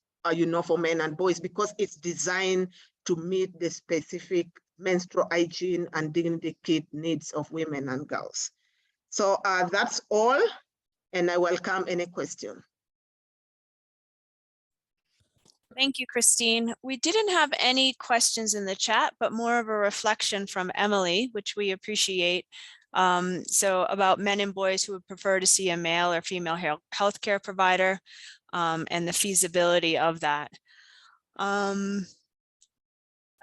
Speaker 4: for men and boys, because it's designed to meet the specific menstrual hygiene and dignity kit needs of women and girls. So that's all, and I welcome any question.
Speaker 1: Thank you, Christine. We didn't have any questions in the chat, but more of a reflection from Emily, which we appreciate. So about men and boys who would prefer to see a male or female healthcare provider, and the feasibility of that. I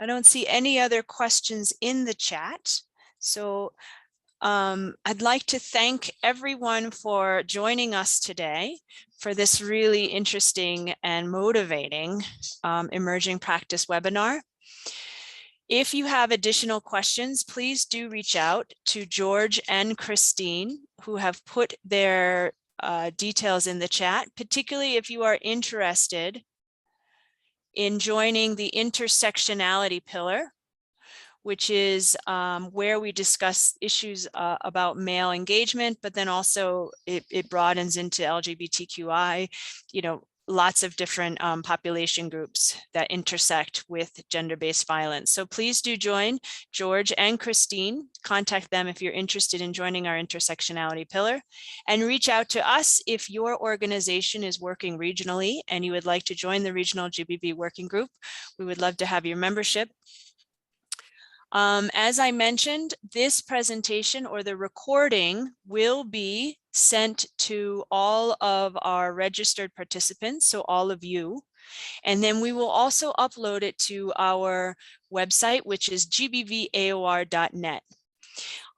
Speaker 1: don't see any other questions in the chat. So I'd like to thank everyone for joining us today for this really interesting and motivating emerging practice webinar. If you have additional questions, please do reach out to George and Christine, who have put their details in the chat, particularly if you are interested in joining the intersectionality pillar, which is where we discuss issues about male engagement, but then also it broadens into LGBTQI, lots of different population groups that intersect with gender-based violence. So please do join George and Christine. Contact them if you're interested in joining our intersectionality pillar, and reach out to us if your organization is working regionally and you would like to join the regional GBV working group. We would love to have your membership. As I mentioned, this presentation or the recording will be sent to all of our registered participants, so all of you. And then we will also upload it to our website, which is gbvaor.net.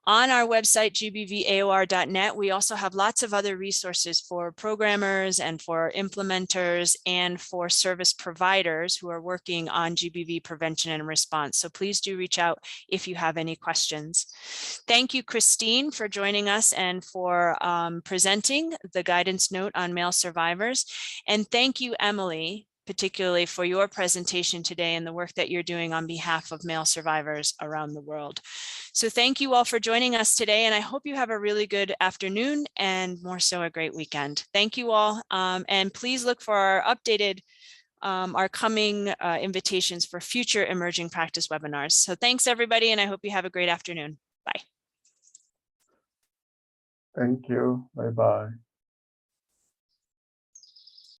Speaker 1: On our website, gbvaor.net, we also have lots of other resources for programmers and for implementers and for service providers who are working on GBV prevention and response. So please do reach out if you have any questions. Thank you, Christine, for joining us and for presenting the guidance note on male survivors. And thank you, Emily, particularly for your presentation today and the work that you're doing on behalf of male survivors around the world. So thank you all for joining us today, and I hope you have a really good afternoon and more so a great weekend. Thank you all, and please look for our updated, our coming invitations for future emerging practice webinars. So thanks everybody, and I hope you have a great afternoon. Bye.
Speaker 2: Thank you. Bye-bye.